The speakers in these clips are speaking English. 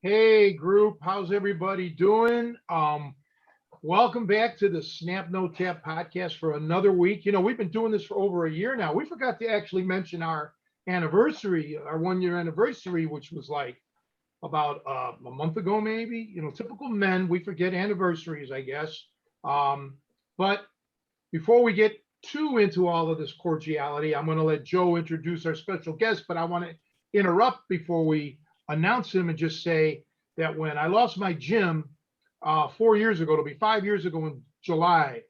Hey group, how's everybody doing? Welcome back to the Snap No Tap podcast for another week. You know, we've been doing this for over a year now. We forgot to actually mention our anniversary, our 1 year anniversary, which was like about a month ago, maybe. You know, typical men, we forget anniversaries, I guess. But before we get too into all of this cordiality, I'm going to let Joe introduce our special guest, but I want to interrupt before we announce him and just say that when I lost my gym 4 years ago, it'll be 5 years ago in July,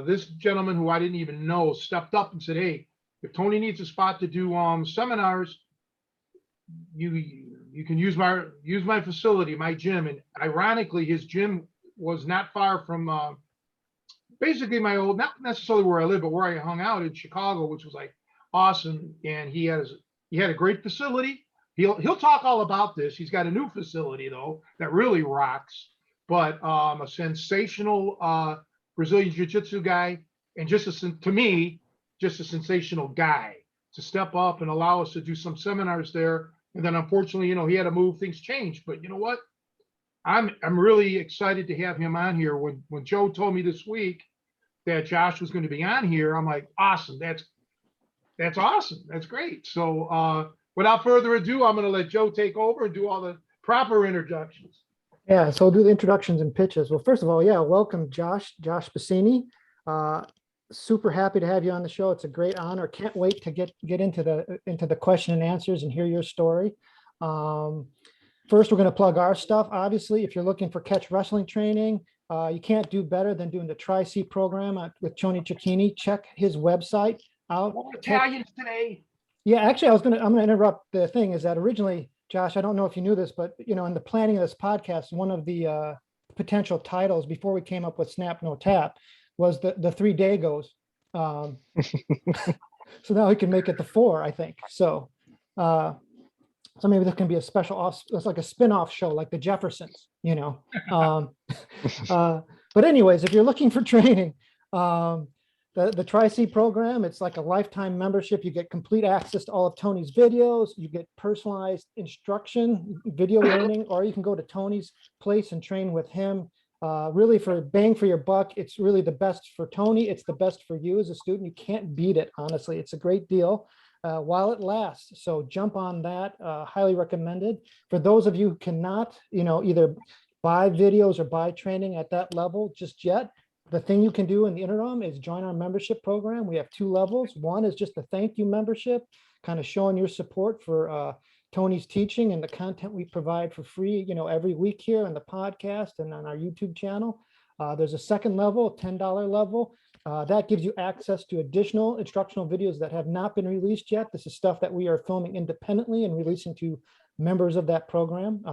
this gentleman who I didn't even know stepped up and said, hey, if Tony needs a spot to do seminars, you can use my facility, my gym. And ironically, his gym was not far from basically my old, not necessarily where I live, but where I hung out in Chicago, which was like awesome. And he had a great facility. He'll talk all about this. He's got a new facility though that really rocks, but a sensational Brazilian Jiu-Jitsu guy, and to me, just a sensational guy to step up and allow us to do some seminars there. And then unfortunately, you know, he had to move, things changed. But you know what? I'm really excited to have him on here. When Joe told me this week that Josh was going to be on here, I'm like, awesome. That's awesome. That's great. So without further ado, I'm going to let Joe take over and do all the proper introductions. Yeah, so I'll do the introductions and pitches. Well, first of all, yeah, welcome, Josh Passini. Super happy to have you on the show. It's a great honor. Can't wait to get into the question and answers and hear your story. First, we're going to plug our stuff. Obviously, if you're looking for catch wrestling training, you can't do better than doing the Tri-C program with Tony Cecchine. Check his website out. We're Italians today. Yeah, actually, I'm gonna interrupt. The thing is that originally, Josh, I don't know if you knew this, but you know, in the planning of this podcast, one of the potential titles before we came up with Snap No Tap was the 3 Dagos. So now we can make it the 4, I think. So maybe there can be a special it's like a spin-off show like the Jeffersons, you know. But anyways, if you're looking for training, the Tri-C program, it's like a lifetime membership. You get complete access to all of Tony's videos. You get personalized instruction, video learning, or you can go to Tony's place and train with him. Really, for bang for your buck, it's really the best for Tony. It's the best for you as a student. You can't beat it, honestly. It's a great deal while it lasts. So jump on that. Highly recommended. For those of you who cannot, you know, either buy videos or buy training at that level just yet, the thing you can do in the interim is join our membership program. We have 2 levels. One is just a thank you membership, kind of showing your support for Tony's teaching and the content we provide for free, you know, every week here on the podcast and on our YouTube channel. There's a second level, a $10 level. That gives you access to additional instructional videos that have not been released yet. This is stuff that we are filming independently and releasing to members of that program.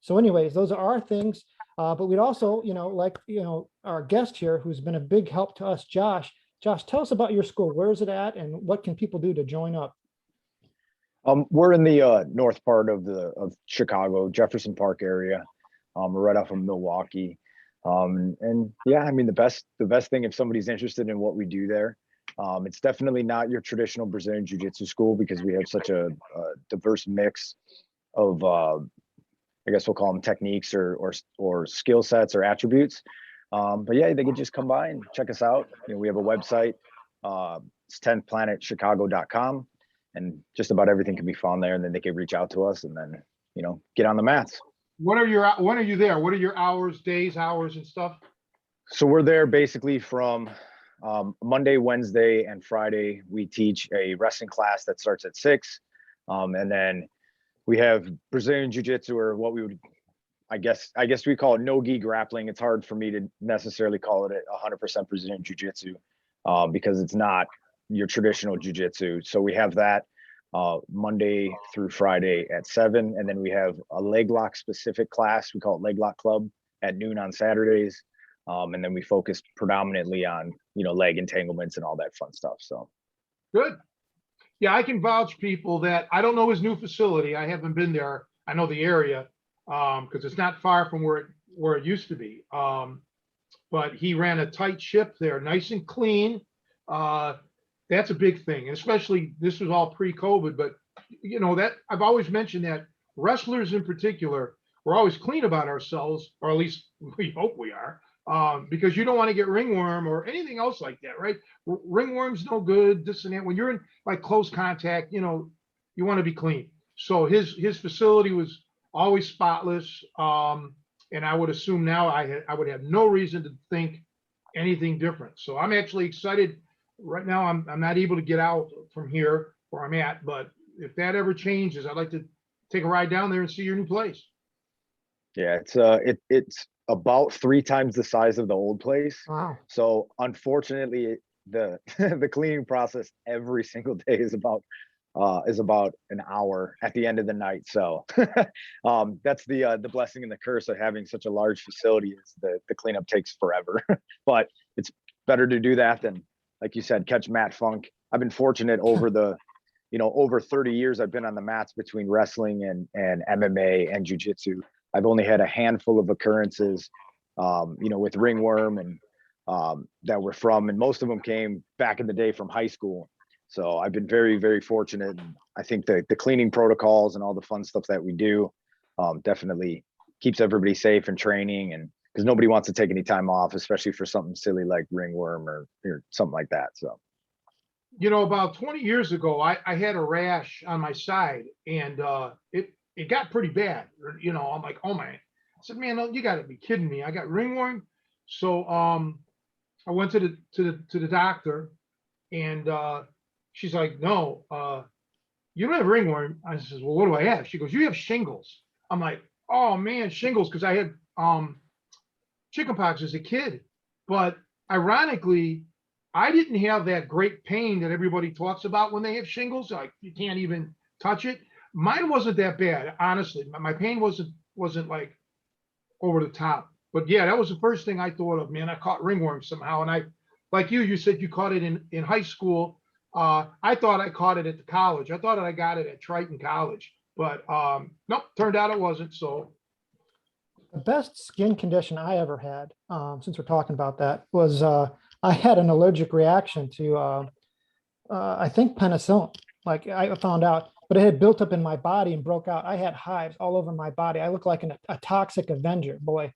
So anyways, those are our things. But we'd also, you know, like, you know, our guest here, who's been a big help to us, Josh. Josh, tell us about your school. Where is it at, and what can people do to join up? We're in the north part of Chicago, Jefferson Park area. We're right off of Milwaukee. And yeah, I mean, the best thing, if somebody's interested in what we do there, it's definitely not your traditional Brazilian Jiu-Jitsu school, because we have such a diverse mix of I guess we'll call them techniques or skill sets or attributes. But yeah, they can just come by and check us out. You know, we have a website. It's 10thplanetchicago.com, and just about everything can be found there. And then they can reach out to us and then, you know, get on the mats. When are you there? What are your hours, days, hours, and stuff? So we're there basically from Monday, Wednesday, and Friday, we teach a wrestling class that starts at 6. And then we have Brazilian Jiu-Jitsu, or what we would, I guess we call it no-gi grappling. It's hard for me to necessarily call it 100% Brazilian Jiu-Jitsu because it's not your traditional Jiu-Jitsu. So we have that Monday through Friday at 7. And then we have a leg lock specific class. We call it Leg Lock Club at noon on Saturdays. And then we focus predominantly on, leg entanglements and all that fun stuff. So Good. Yeah, I can vouch people that I don't know his new facility. I haven't been there. I know the area because it's not far from where it used to be. But he ran a tight ship there, nice and clean. That's a big thing, especially this was all pre-COVID. But that I've always mentioned that wrestlers in particular, we're always clean about ourselves, or at least we hope we are. Because you don't want to get ringworm or anything else like that, right? Ringworm's no good, this and that. When you're in like close contact, you want to be clean. So his facility was always spotless. And I would assume now I would have no reason to think anything different. So I'm actually excited. Right now, I'm not able to get out from here where I'm at, but if that ever changes, I'd like to take a ride down there and see your new place. yeah, it's about 3 times the size of the old place. Wow. So unfortunately, the the cleaning process every single day is about an hour at the end of the night. So that's the blessing and the curse of having such a large facility is the cleanup takes forever. But it's better to do that than, like you said, catch mat funk. I've been fortunate over the over 30 years I've been on the mats between wrestling and MMA and jiu-jitsu. I've only had a handful of occurrences, with ringworm and that were from, and most of them came back in the day from high school. So I've been very, very fortunate. And I think the cleaning protocols and all the fun stuff that we do definitely keeps everybody safe and training, and because nobody wants to take any time off, especially for something silly like ringworm or something like that. So, about 20 years ago, I had a rash on my side, and it got pretty bad. I'm like, oh my! I said, man, you got to be kidding me! I got ringworm. So I went to the doctor, and she's like, no, you don't have ringworm. I says, well, what do I have? She goes, you have shingles. I'm like, oh man, shingles, because I had chickenpox as a kid. But ironically, I didn't have that great pain that everybody talks about when they have shingles. Like you can't even touch it. Mine wasn't that bad, honestly. My pain wasn't like over the top. But yeah, that was the first thing I thought of, man. I caught ringworm somehow. And like you said you caught it in high school. I thought I caught it at the college. I thought I got it at Triton College. But nope, turned out it wasn't. So The best skin condition I ever had, since we're talking about that, was I had an allergic reaction to, I think penicillin. Like I found out, but it had built up in my body and broke out. I had hives all over my body. I looked like a toxic Avenger. Boy,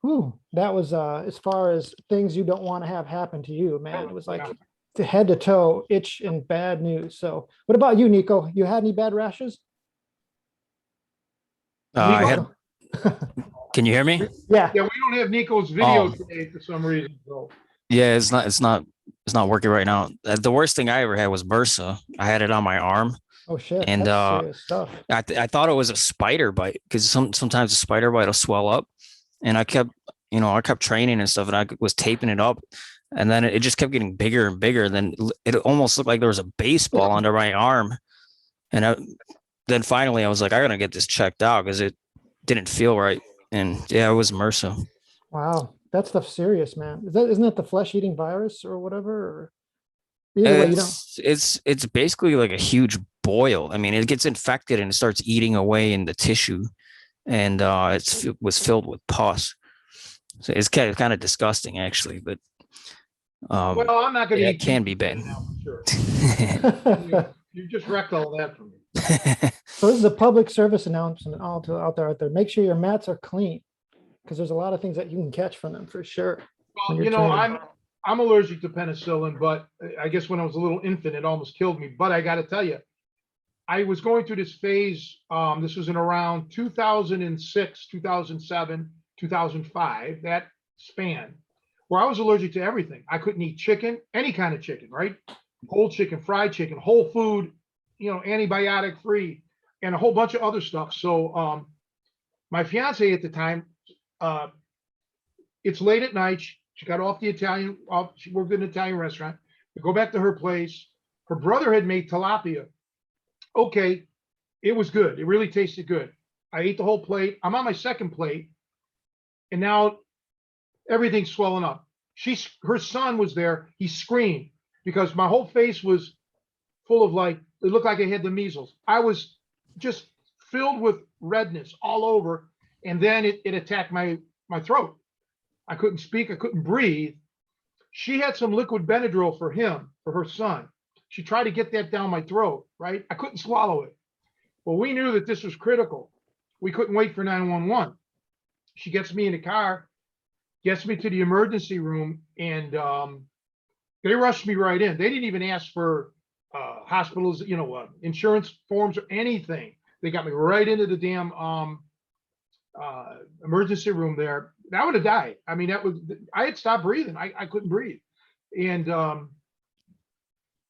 whew, that was as far as things you don't want to have happen to you, man. It was like to head to toe, itch and bad news. So what about you, Nico? You had any bad rashes? Can you hear me? Yeah. yeah, we don't have Nico's video today for some reason. So Yeah, it's not working right now. The worst thing I ever had was MRSA. I had it on my arm, Oh shit. and That's serious stuff. I thought it was a spider bite because sometimes a spider bite will swell up, and I kept training and stuff, and I was taping it up, and then it just kept getting bigger and bigger. Then it almost looked like there was a baseball under my arm, and then finally I was like, I gotta get this checked out because it didn't feel right, and yeah, it was MRSA. Wow. That stuff's serious, man. Isn't that the flesh-eating virus or whatever? Or either way, It's basically like a huge boil. I mean, it gets infected and it starts eating away in the tissue, and it was filled with pus. So it's kind of disgusting, actually. But well, I'm not going to. It can be bad. Sure. You just wrecked all that for me. So this is a public service announcement out there. Make sure your mats are clean, because there's a lot of things that you can catch from them for sure. Well, I'm allergic to penicillin, but I guess when I was a little infant, it almost killed me. But I got to tell you, I was going through this phase. This was in around 2006, 2007, 2005, that span, where I was allergic to everything. I couldn't eat chicken, any kind of chicken, right? Whole chicken, fried chicken, whole food, antibiotic free, and a whole bunch of other stuff. So my fiance at the time, it's late at night. She got off she worked in an Italian restaurant. We go back to her place. Her brother had made tilapia. Okay, it was good. It really tasted good. I ate the whole plate. I'm on my second plate, and now everything's swelling up. Her son was there. He screamed because my whole face was full of it looked like I had the measles. I was just filled with redness all over, and then it attacked my throat. I couldn't speak. I couldn't breathe. She had some liquid Benadryl for her son. She tried to get that down my throat, right? I couldn't swallow it. Well, we knew that this was critical. We couldn't wait for 911. She gets me in the car, gets me to the emergency room, and they rushed me right in. They didn't even ask for hospitals, insurance forms or anything. They got me right into the damn emergency room there. I would have died. I mean, I had stopped breathing. I couldn't breathe. And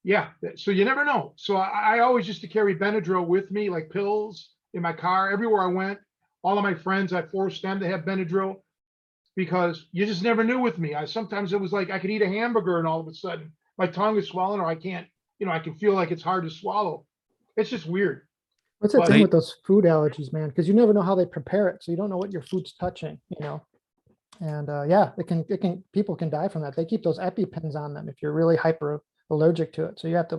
yeah, so you never know. So I always used to carry Benadryl with me, like pills in my car. Everywhere I went, all of my friends, I forced them to have Benadryl because you just never knew with me. Sometimes it was like I could eat a hamburger and all of a sudden my tongue is swollen, or I can't, I can feel like it's hard to swallow. It's just weird. What's the thing with those food allergies, man? Because you never know how they prepare it. So you don't know what your food's touching, And yeah, people can die from that. They keep those EpiPens on them if you're really hyper allergic to it. So you have to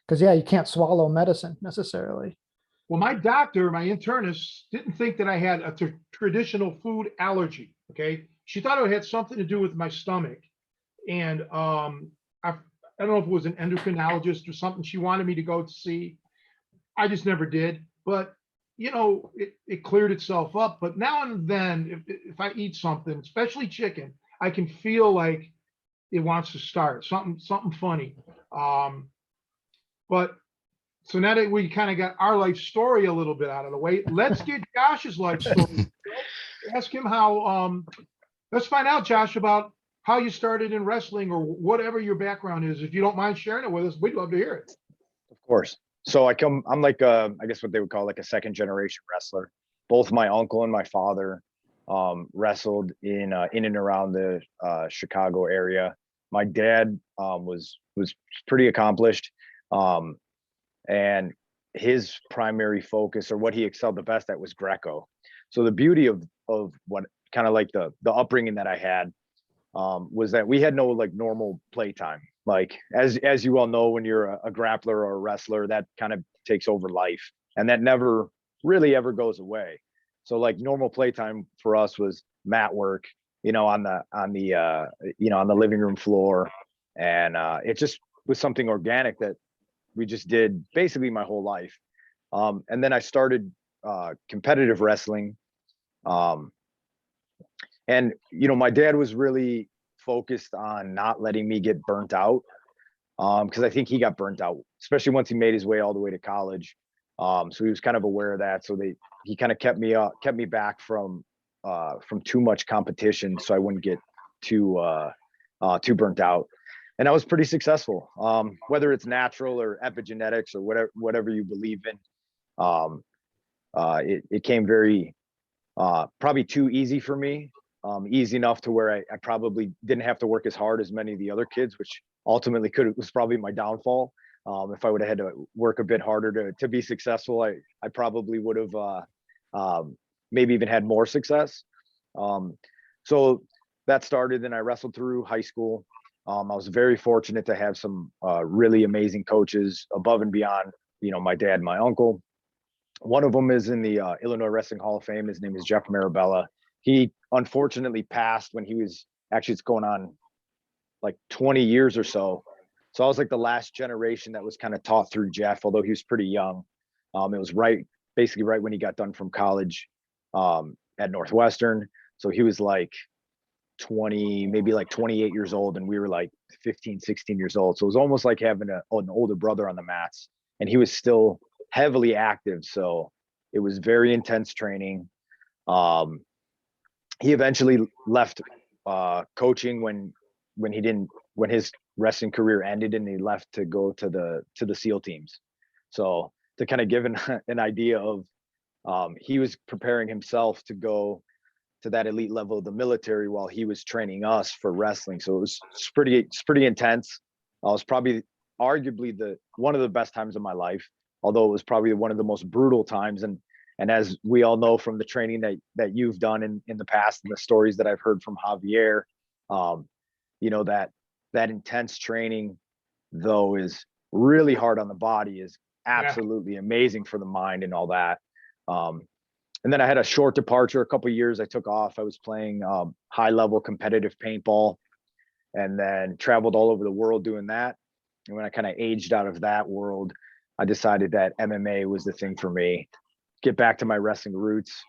because yeah, you can't swallow medicine necessarily. Well, my doctor, my internist, didn't think that I had a traditional food allergy. Okay. She thought it had something to do with my stomach. And I don't know if it was an endocrinologist or something she wanted me to go to see. I just never did. But, it cleared itself up. But now and then, if I eat something, especially chicken, I can feel like it wants to start something funny. But so now that we kind of got our life story a little bit out of the way, let's get Josh's life story. Ask him how. Let's find out, Josh, about how you started in wrestling or whatever your background is. If you don't mind sharing it with us, we'd love to hear it. Of course. So I'm like I guess what they would call like a second generation wrestler. Both my uncle and my father wrestled in and around the Chicago area. My dad was pretty accomplished, and his primary focus, or what he excelled the best at, was Greco. So the beauty of what kind of like the upbringing that I had was that we had no like normal playtime. Like as you all know, when you're a grappler or a wrestler, that kind of takes over life, and that never really ever goes away. So like normal playtime for us was mat work, on the living room floor, and it just was something organic that we just did basically my whole life. And then I started competitive wrestling, and my dad was really focused on not letting me get burnt out, because I think he got burnt out, especially once he made his way all the way to college. So he was kind of aware of that. So he kind of kept me back from too much competition, so I wouldn't get too burnt out. And I was pretty successful, whether it's natural or epigenetics or whatever you believe in. It came very probably too easy for me. Easy enough to where I probably didn't have to work as hard as many of the other kids, which ultimately was probably my downfall. If I would have had to work a bit harder to be successful, I probably would have maybe even had more success. So that started, and I wrestled through high school. I was very fortunate to have some really amazing coaches above and beyond, my dad and my uncle. One of them is in the Illinois Wrestling Hall of Fame. His name is Jeff Marabella. He unfortunately passed when he was it's going on like 20 years or so. So I was like the last generation that was kind of taught through Jeff, although he was pretty young. It was basically right when he got done from college at Northwestern. So he was like 20, maybe like 28 years old, and we were like 15, 16 years old. So it was almost like having an older brother on the mats, and he was still heavily active. So it was very intense training. He eventually left coaching when his wrestling career ended and he left to go to the SEAL teams. So to kind of give an idea of, he was preparing himself to go to that elite level of the military while he was training us for wrestling. So it's pretty intense. It was probably arguably one of the best times of my life, although it was probably one of the most brutal times. And as we all know from the training that you've done in the past and the stories that I've heard from Javier, you know, that intense training, though, is really hard on the body, is absolutely amazing for the mind and all that. And then I had a short departure, a couple of years I took off. I was playing high level competitive paintball, and then traveled all over the world doing that. And when I kind of aged out of that world, I decided that MMA was the thing for me. Get back to my wrestling roots.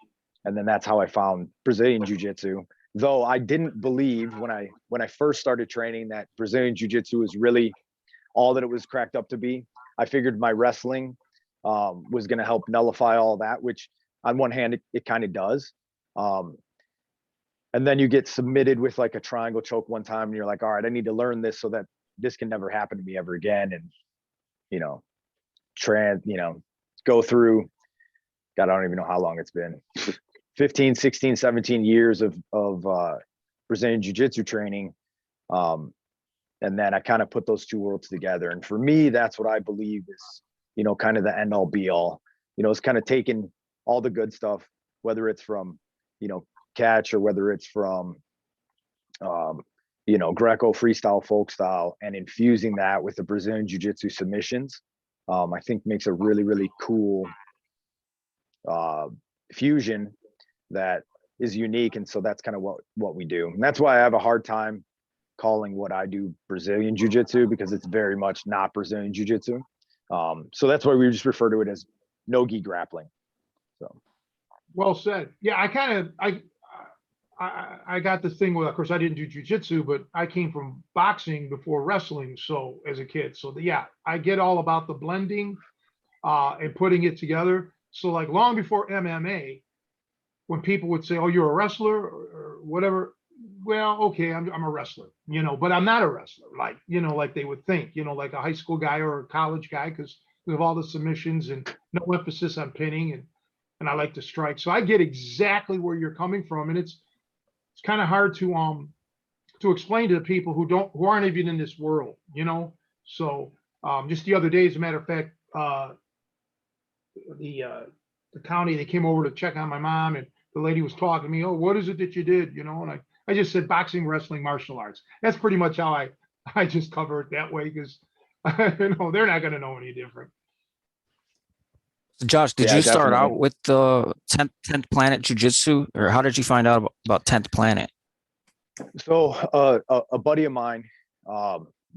And then that's how I found Brazilian Jiu-Jitsu. Though I didn't believe when I first started training that Brazilian Jiu-Jitsu was really all that it was cracked up to be. I figured my wrestling was going to help nullify all that, which on one hand, it kind of does. And then you get submitted with like a triangle choke one time and you're like, all right, I need to learn this so that this can never happen to me ever again. And, you know, go through, God, I don't even know how long it's been, 15, 16, 17 years of Brazilian Jiu-Jitsu training. And then I kind of put those two worlds together. And for me, that's what I believe is, you know, kind of the end all be all. You know, it's kind of taking all the good stuff, whether it's from, you know, catch or whether it's from, you know, Greco freestyle, folk style, and infusing that with the Brazilian Jiu-Jitsu submissions, I think makes a really, really cool fusion that is unique. And so that's kind of what we do. And that's why I have a hard time calling what I do Brazilian Jiu-Jitsu, because it's very much not Brazilian Jiu-Jitsu. So that's why we just refer to it as no-gi grappling. So Well said. Yeah, I got this thing with, of course, I didn't do jujitsu, but I came from boxing before wrestling. So as a kid, so yeah, I get all about the blending and putting it together. So like long before MMA, when people would say, "Oh, you're a wrestler," or whatever, well, okay, I'm a wrestler, you know, but I'm not a wrestler, like, you know, like they would think, you know, like a high school guy or a college guy, because we have all the submissions and no emphasis on pinning, and I like to strike. So I get exactly where you're coming from, and it's kind of hard to explain to the people who aren't even in this world, you know. So just the other day, as a matter of fact, the county, they came over to check on my mom, and the lady was talking to me, "Oh, what is it that you did?" You know, and I just said boxing, wrestling, martial arts. That's pretty much how I just cover it that way, because you know, they're not going to know any different. So Josh, did Yeah, you start definitely. out with the 10th Planet Jiu-Jitsu, or how did you find out about 10th Planet? So a buddy of mine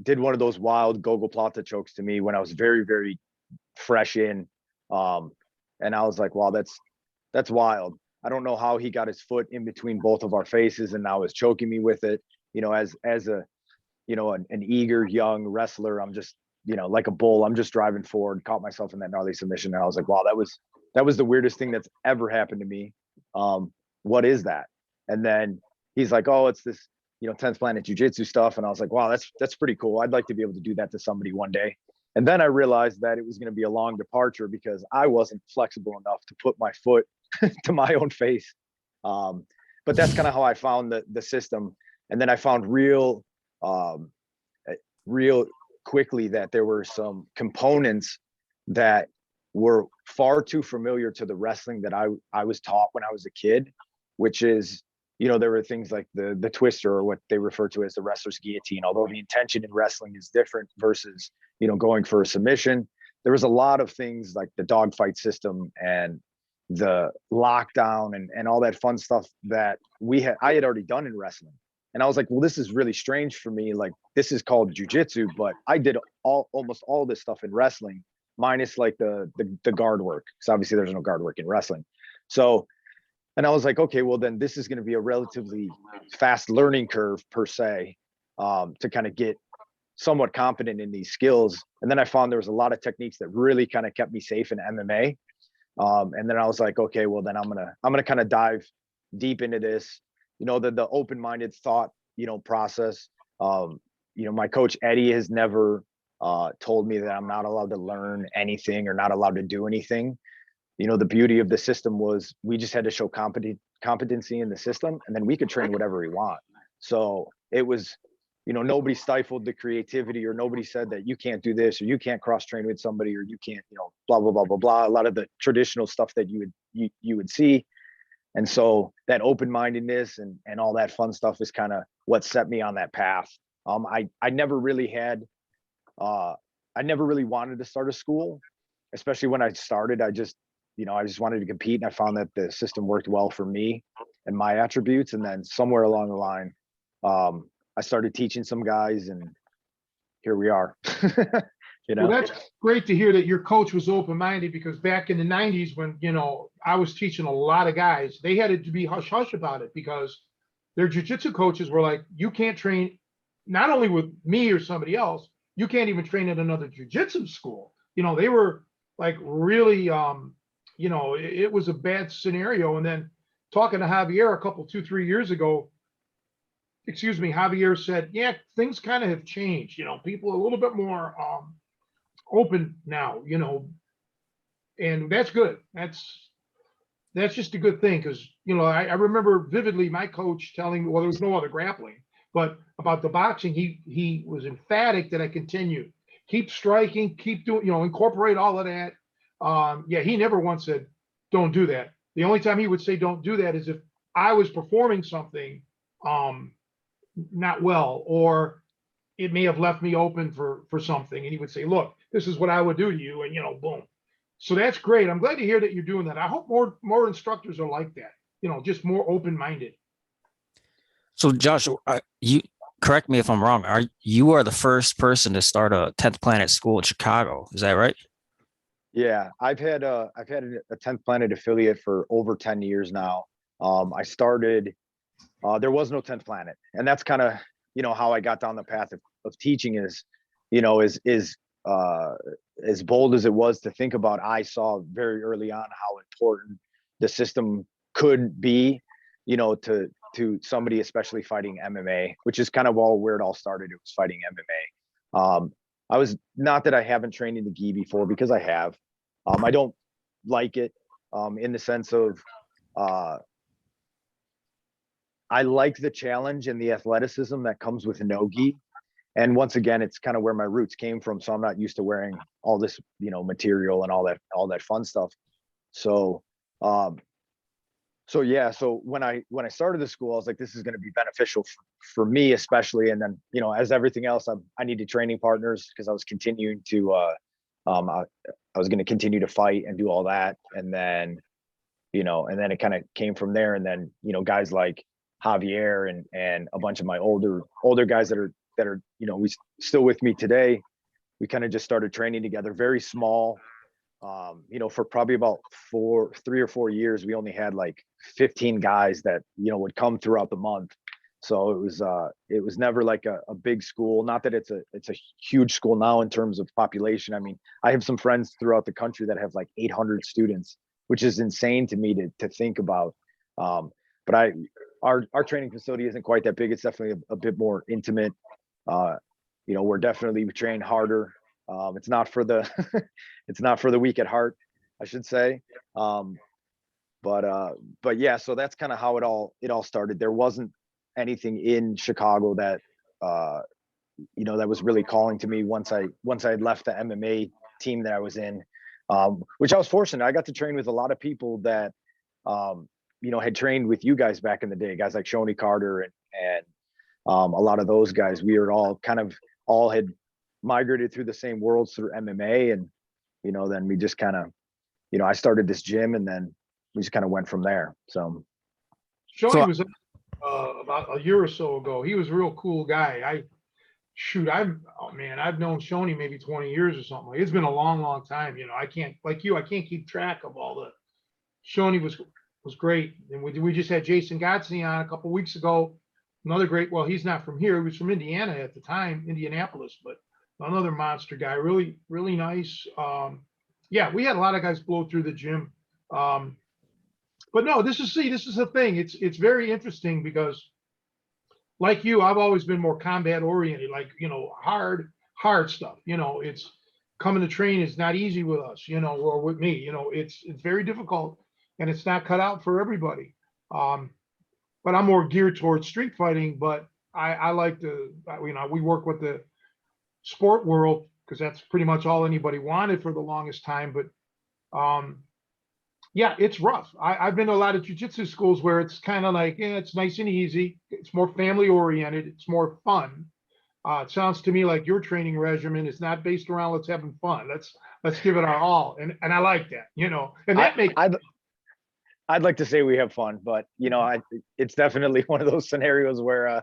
did one of those wild gogo plata chokes to me when I was very, very fresh in. And I was like, wow, that's wild. I don't know how he got his foot in between both of our faces and now is choking me with it. You know, as a, you know, an eager young wrestler, I'm just, you know, like a bull, I'm just driving forward, caught myself in that gnarly submission. And I was like, wow, that was the weirdest thing that's ever happened to me. What is that? And then he's like, oh, it's this, you know, 10th Planet Jiu-Jitsu stuff. And I was like, wow, that's pretty cool. I'd like to be able to do that to somebody one day. And then I realized that it was going to be a long departure because I wasn't flexible enough to put my foot to my own face. But that's kind of how I found the system. And then I found real quickly that there were some components that were far too familiar to the wrestling that I was taught when I was a kid, which is, you know, there were things like the twister, or what they refer to as the wrestler's guillotine, although the intention in wrestling is different versus, you know, going for a submission. There was a lot of things like the dogfight system and the lockdown and all that fun stuff that I had already done in wrestling. And I was like, well, this is really strange for me. Like, this is called jujitsu, but I did almost all this stuff in wrestling, minus like the guard work. Because obviously there's no guard work in wrestling. So, and I was like, okay, well then this is going to be a relatively fast learning curve per se, to kind of get somewhat confident in these skills. And then I found there was a lot of techniques that really kind of kept me safe in MMA. And then I was like, okay, well then I'm gonna kind of dive deep into this, you know, the open-minded thought, you know, process. You know, my coach Eddie has never told me that I'm not allowed to learn anything or not allowed to do anything. You know, the beauty of the system was we just had to show competency in the system, and then we could train whatever we want. So it was, you know, nobody stifled the creativity, or nobody said that you can't do this, or you can't cross train with somebody, or you can't, you know, blah, blah, blah, blah, blah. A lot of the traditional stuff that you would see. And so that open-mindedness and all that fun stuff is kind of what set me on that path. I never really had, I never really wanted to start a school, especially when I started. I just wanted to compete, and I found that the system worked well for me and my attributes. And then somewhere along the line, I started teaching some guys, and here we are. You know, well, that's great to hear that your coach was open-minded, because back in the 90s, when, you know, I was teaching a lot of guys, they had to be hush-hush about it, because their jiu-jitsu coaches were like, you can't train, not only with me or somebody else, you can't even train at another jiu-jitsu school. You know, they were like really, you know, it was a bad scenario. And then talking to Javier a couple, 2-3 years ago, excuse me, Javier said, yeah, things kind of have changed. You know, people are a little bit more open now, you know, and that's good. That's just a good thing, because, you know, I remember vividly my coach telling me, well, there was no other grappling, but about the boxing, he was emphatic that I continue, keep striking, keep doing, you know, incorporate all of that. Yeah, he never once said, don't do that. The only time he would say don't do that is if I was performing something not well, or it may have left me open for something, and he would say, look, this is what I would do to you, and, you know, boom. So that's great. I'm glad to hear that you're doing that. I hope more instructors are like that, you know, just more open-minded. So Josh, you correct me if I'm wrong. You are the first person to start a 10th Planet school in Chicago? Is that right? Yeah, I've had a 10th Planet affiliate for over 10 years now. I started, there was no 10th Planet, and that's kind of, you know, how I got down the path of teaching is, you know, is as bold as it was to think about. I saw very early on how important the system could be, you know, to somebody, especially fighting MMA, which is kind of where it all started. It was fighting MMA. I was, not that I haven't trained in the gi before, because I have. I don't like it in the sense of I like the challenge and the athleticism that comes with no gi. And once again, it's kind of where my roots came from. So I'm not used to wearing all this, you know, material and all that fun stuff. So, yeah. So when I started the school, I was like, this is going to be beneficial for me, especially. And then, you know, as everything else, I needed training partners, because I was continuing to, I was going to continue to fight and do all that. And then, you know, and then it kind of came from there. And then, you know, guys like Javier and a bunch of my older guys that are, you know, still with me today, we kind of just started training together, very small. You know, for probably about 3 or 4 years, we only had like 15 guys that, you know, would come throughout the month. So it was never like a big school. Not that it's a huge school now in terms of population. I mean, I have some friends throughout the country that have like 800 students, which is insane to me to think about. But our training facility isn't quite that big. It's definitely a bit more intimate. You know, we train harder. It's not for the it's not for the weak at heart, I should say. But yeah, so that's kind of how it all started. There wasn't anything in Chicago that you know, that was really calling to me once I had left the MMA team that I was in, which I was fortunate. I got to train with a lot of people that you know, had trained with you guys back in the day, guys like Shoney Carter and a lot of those guys. We were all had migrated through the same worlds through MMA, and, you know, then we just kind of, you know, I started this gym, and then we just kind of went from there. So Shoney was about a year or so ago. He was a real cool guy. I've known Shoney maybe 20 years or something. It's been a long time. You know, I can't keep track of all the. Shoney was great, and we just had Jason Godsey on a couple of weeks ago. Another great. Well, he's not from here. He was from Indiana at the time, Indianapolis, but another monster guy. Really, really nice. Yeah, we had a lot of guys blow through the gym. But no, this is the thing. It's very interesting because like you, I've always been more combat oriented, like, hard stuff. It's coming to train is not easy with us, or with me, it's very difficult and it's not cut out for everybody. But I'm more geared towards street fighting, but I like to, we work with the sport world because that's pretty much all anybody wanted for the longest time. But yeah, it's rough. I've been to a lot of jujitsu schools where it's kind of like, yeah, it's nice and easy. It's more family oriented. It's more fun. It sounds to me like your training regimen is not based around let's having fun. Let's give it our all, and I like that. And that makes. I'd like to say we have fun, but it's definitely one of those scenarios where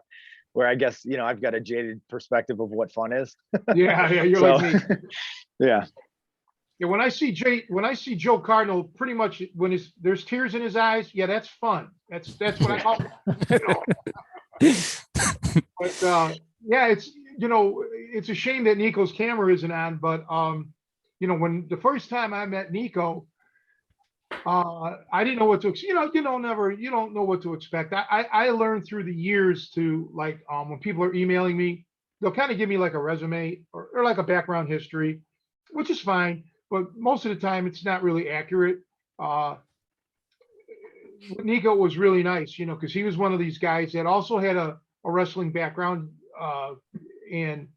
I guess I've got a jaded perspective of what fun is. Yeah, you're So, like me. Yeah. Yeah, when I see Joe Cardinal, pretty much when there's tears in his eyes, yeah, that's fun. That's what I call it. But yeah, it's a shame that Nico's camera isn't on. But when the first time I met Nico, I didn't know what to expect. You don't know what to expect. I learned through the years to like when people are emailing me, they'll kind of give me like a resume or like a background history, which is fine. But most of the time, it's not really accurate. Nico was really nice, because he was one of these guys that also had a wrestling background, and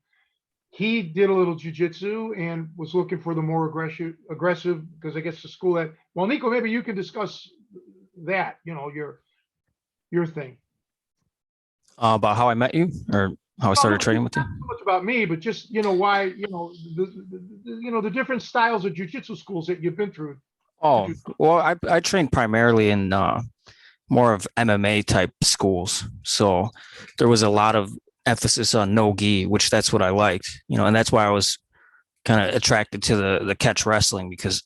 he did a little jujitsu and was looking for the more aggressive, because I guess the school that. Well, Nico, maybe you can discuss that, your thing. About how I met you or how I started training with you. Not so much about me, but just why the different styles of jujitsu schools that you've been through. Oh, well, I trained primarily in more of MMA type schools. So there was a lot of emphasis on no gi, which that's what I liked, and that's why I was kind of attracted to the catch wrestling, because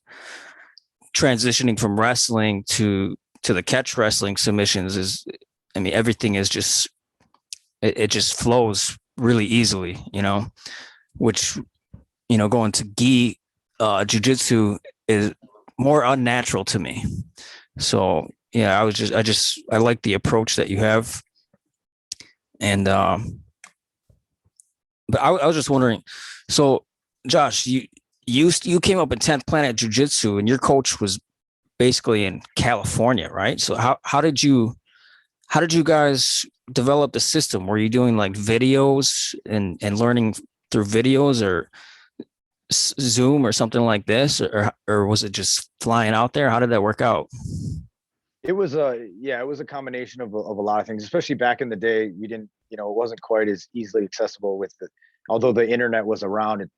transitioning from wrestling to the catch wrestling submissions is, everything is just, it just flows really easily, which, going to gi jujitsu is more unnatural to me. So yeah, I like the approach that you have. And but I was just wondering, so Josh, you came up in 10th Planet Jiu-Jitsu and your coach was basically in California, right? So how did you guys develop the system? Were you doing like videos and learning through videos or Zoom or something like this, or was it just flying out there? How did that work out? It was a combination of a lot of things, especially back in the day. We didn't, it wasn't quite as easily accessible although the internet was around. It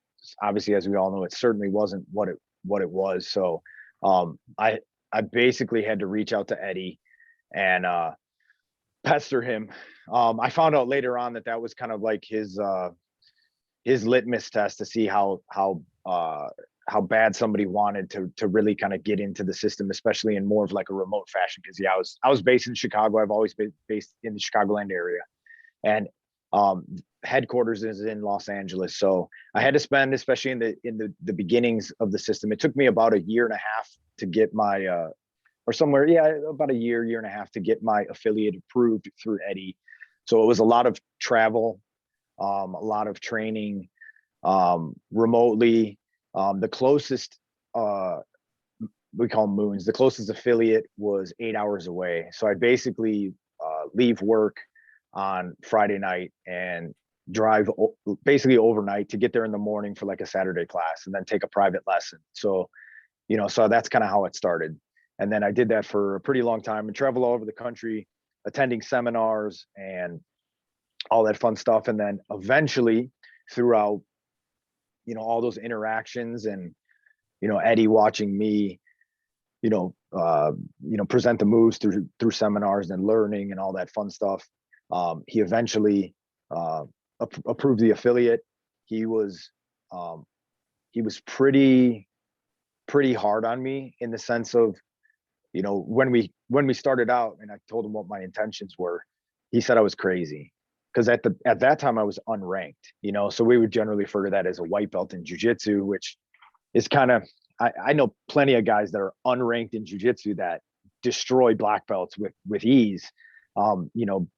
obviously, as we all know, it certainly wasn't what it was. So I basically had to reach out to Eddie and pester him. I found out later on that was kind of like his litmus test to see how bad somebody wanted to really kind of get into the system, especially in more of like a remote fashion. Because I was based in Chicago. I've always been based in the Chicagoland area, and headquarters is in Los Angeles. So I had to spend, especially in the beginnings of the system, it took me about a year and a half to get my about a year and a half to get my affiliate approved through Eddie. So it was a lot of travel, a lot of training remotely. The closest, we call them moons, the closest affiliate was 8 hours away. So I basically leave work on Friday night and drive basically overnight to get there in the morning for like a Saturday class and then take a private lesson. So, so that's kind of how it started. And then I did that for a pretty long time and travel all over the country, attending seminars and all that fun stuff. And then eventually throughout, all those interactions and, Eddie watching me, present the moves through seminars and learning and all that fun stuff. He eventually approved the affiliate. He was pretty hard on me in the sense of, when we started out and I told him what my intentions were, he said I was crazy. Because at that time I was unranked, so we would generally refer to that as a white belt in jiu-jitsu, which is kind of, I know plenty of guys that are unranked in jiu-jitsu that destroy black belts with ease,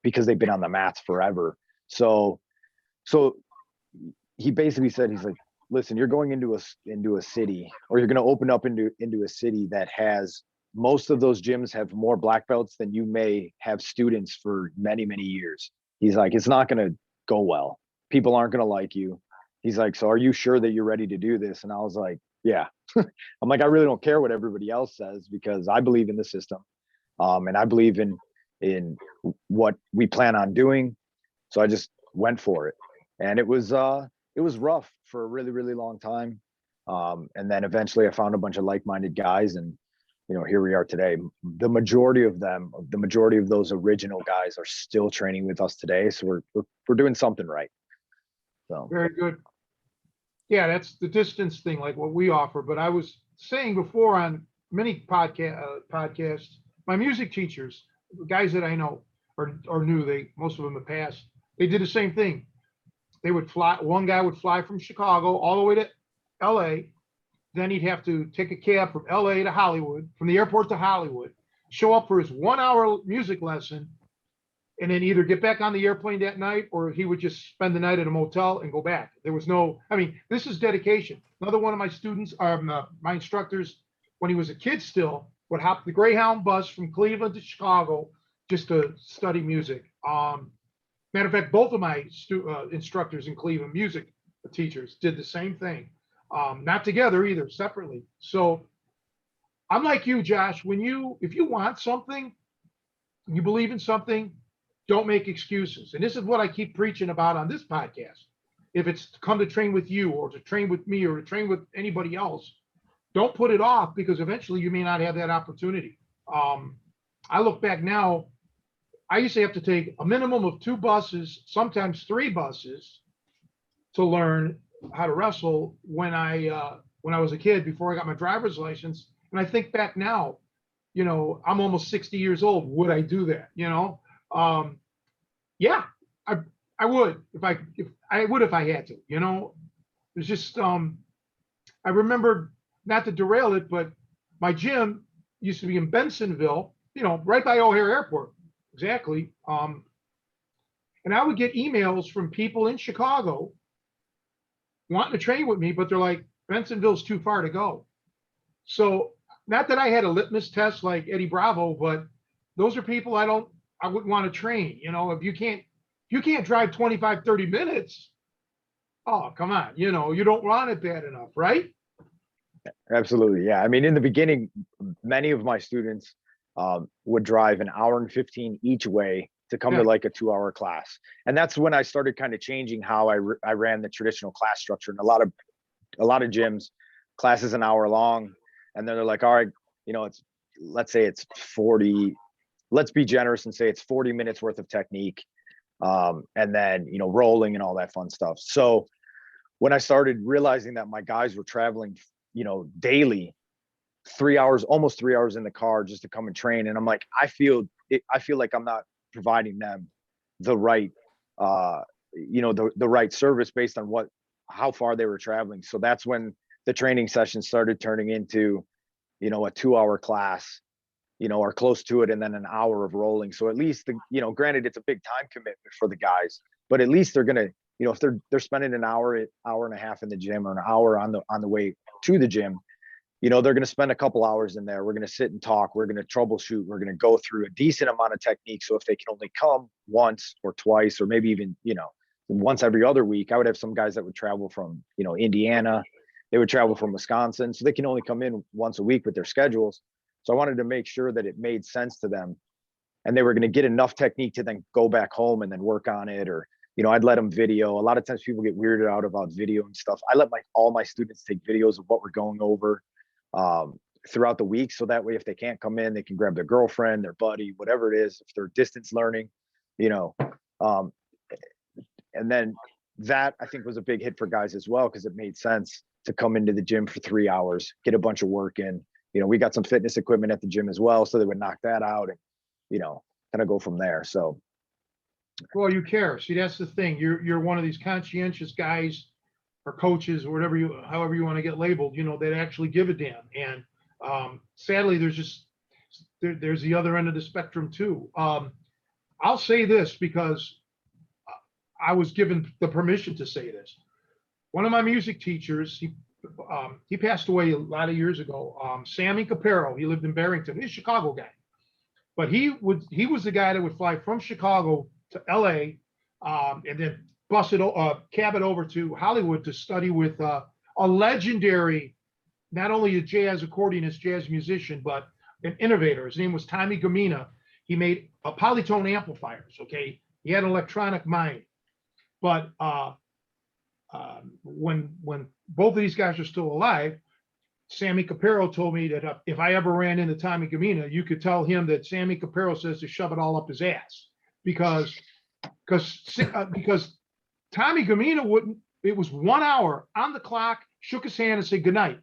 because they've been on the mats forever. So he basically said, he's like, listen, you're going into a city, or you're going to open up into a city that has, most of those gyms have more black belts than you may have students for many, many years. He's like, it's not going to go well. People aren't going to like you. He's like, so are you sure that you're ready to do this? And I was like, yeah. I'm like, I really don't care what everybody else says, because I believe in the system. And I believe in what we plan on doing. So I just went for it. And it was rough for a really, really long time. And then eventually I found a bunch of like-minded guys, and here we are today. The majority of those original guys are still training with us today. So we're doing something right. So Very good. Yeah, that's the distance thing, like what we offer. But I was saying before on many podcasts, my music teachers, guys that I know or knew, most of them have passed, they did the same thing. They would fly. One guy would fly from Chicago all the way to LA. Then he'd have to take a cab from LA to Hollywood, from the airport to Hollywood, show up for his 1 hour music lesson, and then either get back on the airplane that night, or he would just spend the night at a motel and go back. There was no, this is dedication. Another one of my students, my instructors, when he was a kid still, would hop the Greyhound bus from Cleveland to Chicago just to study music. Matter of fact, both of my instructors in Cleveland, music teachers, did the same thing. Not together either, separately. So I'm like you, Josh. If you want something, you believe in something, don't make excuses. And this is what I keep preaching about on this podcast. If it's to come to train with you, or to train with me, or to train with anybody else, don't put it off, because eventually you may not have that opportunity. I look back now, I used to have to take a minimum of 2 buses, sometimes 3 buses, to learn how to wrestle when I was a kid, before I got my driver's license. And I think back now, I'm almost 60 years old. Would I do that? Yeah, I would if I had to. It's just I remember, not to derail it, but my gym used to be in Bensonville, right by O'Hare Airport. Exactly. And I would get emails from people in Chicago wanting to train with me, but they're like, Bensonville's too far to go. So, not that I had a litmus test like Eddie Bravo, but those are people I wouldn't want to train. If you can't drive 25, 30 minutes, oh, come on, you don't want it bad enough, right? absolutely. Yeah. In the beginning, many of my students would drive an hour and 15 each way to come to like a 2-hour class. And that's when I started kind of changing how I ran the traditional class structure. And a lot of gyms, class is an hour long, and then they're like, all right, let's say it's 40, let's be generous and say it's 40 minutes worth of technique. And then, rolling and all that fun stuff. So when I started realizing that my guys were traveling, daily, 3 hours, almost 3 hours in the car just to come and train. And I'm like, I feel like I'm not providing them the right, the right service based on how far they were traveling. So that's when the training session started turning into, a 2-hour class, or close to it, and then an hour of rolling. So at least granted, it's a big time commitment for the guys, but at least they're gonna, if they're spending an hour and a half in the gym, or an hour on the way to the gym, they're going to spend a couple hours in there. We're going to sit and talk. We're going to troubleshoot. We're going to go through a decent amount of technique. So if they can only come once or twice, or maybe even, once every other week, I would have some guys that would travel from, Indiana. They would travel from Wisconsin. So they can only come in once a week with their schedules. So I wanted to make sure that it made sense to them, and they were going to get enough technique to then go back home and then work on it. Or, I'd let them video. A lot of times people get weirded out about video and stuff. I let all my students take videos of what we're going over throughout the week. So that way, if they can't come in, they can grab their girlfriend, their buddy, whatever it is, if they're distance learning, and then that, I think, was a big hit for guys as well, because it made sense to come into the gym for 3 hours, get a bunch of work in. We got some fitness equipment at the gym as well, so they would knock that out and, kind of go from there. So, well, you care. See, that's the thing. You're one of these conscientious guys, or coaches, or however you want to get labeled, that actually give a damn. And sadly, there's just there's the other end of the spectrum too. I'll say this because I was given the permission to say this. One of my music teachers, he passed away a lot of years ago. Sammy Capero, he lived in Barrington. He's a Chicago guy, but he was the guy that would fly from Chicago to LA, and then cab it over to Hollywood to study with a legendary, not only a jazz accordionist, jazz musician, but an innovator. His name was Tommy Gamina. He made polytone amplifiers. Okay, he had an electronic mind, but when both of these guys are still alive, Sammy Capero told me that if I ever ran into Tommy Gamina, you could tell him that Sammy Capero says to shove it all up his ass because Tommy Gamina wouldn't. It was 1 hour on the clock, shook his hand and said goodnight.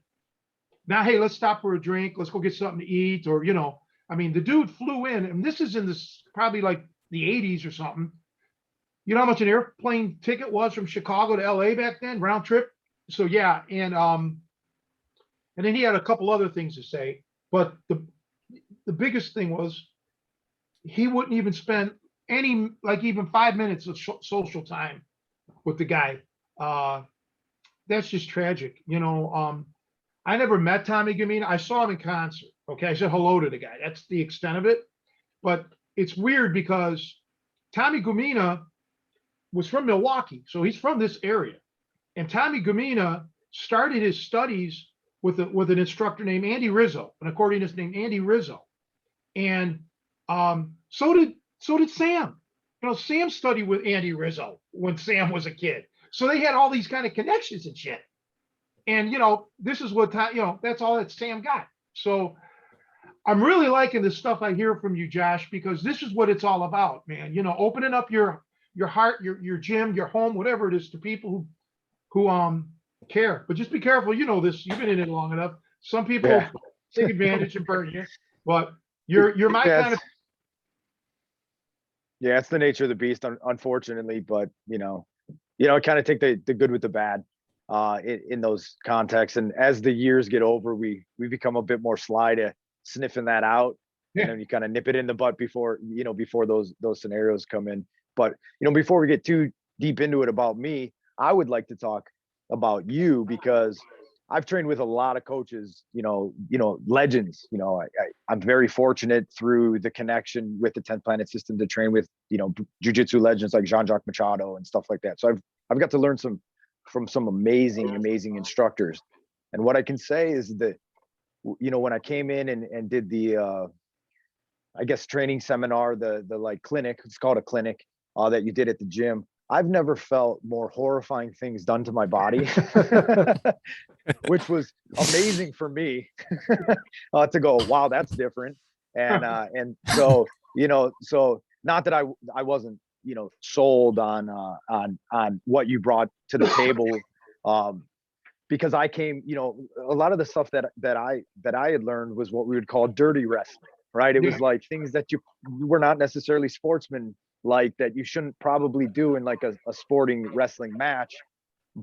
Now, hey, let's stop for a drink. Let's go get something to eat, or I mean, the dude flew in, and this is in this probably like the 80s or something. You know how much an airplane ticket was from Chicago to LA back then, round trip? So yeah, and then he had a couple other things to say, but the biggest thing was he wouldn't even spend any, like even 5 minutes of social time with the guy. That's just tragic. I never met Tommy Gamina. I saw him in concert. Okay, I said hello to the guy. That's the extent of it. But it's weird because Tommy Gamina was from Milwaukee, so he's from this area. And Tommy Gamina started his studies with an instructor named Andy Rizzo, an accordionist named Andy Rizzo. And so did Sam. Sam studied with Andy Rizzo when Sam was a kid. So they had all these kind of connections and shit. And this is what that's all that Sam got. So I'm really liking the stuff I hear from you, Josh, because this is what it's all about, man. Opening up your heart, your gym, your home, whatever it is, to people who care. But just be careful. This. You've been in it long enough. Some people take advantage and burn you. But you're my kind of. Yeah, it's the nature of the beast, unfortunately. But kind of take the good with the bad in those contexts. And as the years get over, we become a bit more sly to sniffing that out. Yeah. You kind of nip it in the butt before those scenarios come in. But before we get too deep into it about me, I would like to talk about you, because I've trained with a lot of coaches, legends. I'm very fortunate through the connection with the 10th Planet system to train with, jiu-jitsu legends like Jean-Jacques Machado and stuff like that. So I've got to learn from some amazing instructors. And what I can say is that, when I came in and did the, training seminar, the like clinic, it's called a clinic, that you did at the gym, I've never felt more horrifying things done to my body, which was amazing for me to go, wow, that's different. And so, so not that I wasn't, sold on what you brought to the table, because I came, a lot of the stuff that I had learned was what we would call dirty wrestling, right? It was like things that you were not necessarily sportsmen like, that you shouldn't probably do in like a sporting wrestling match,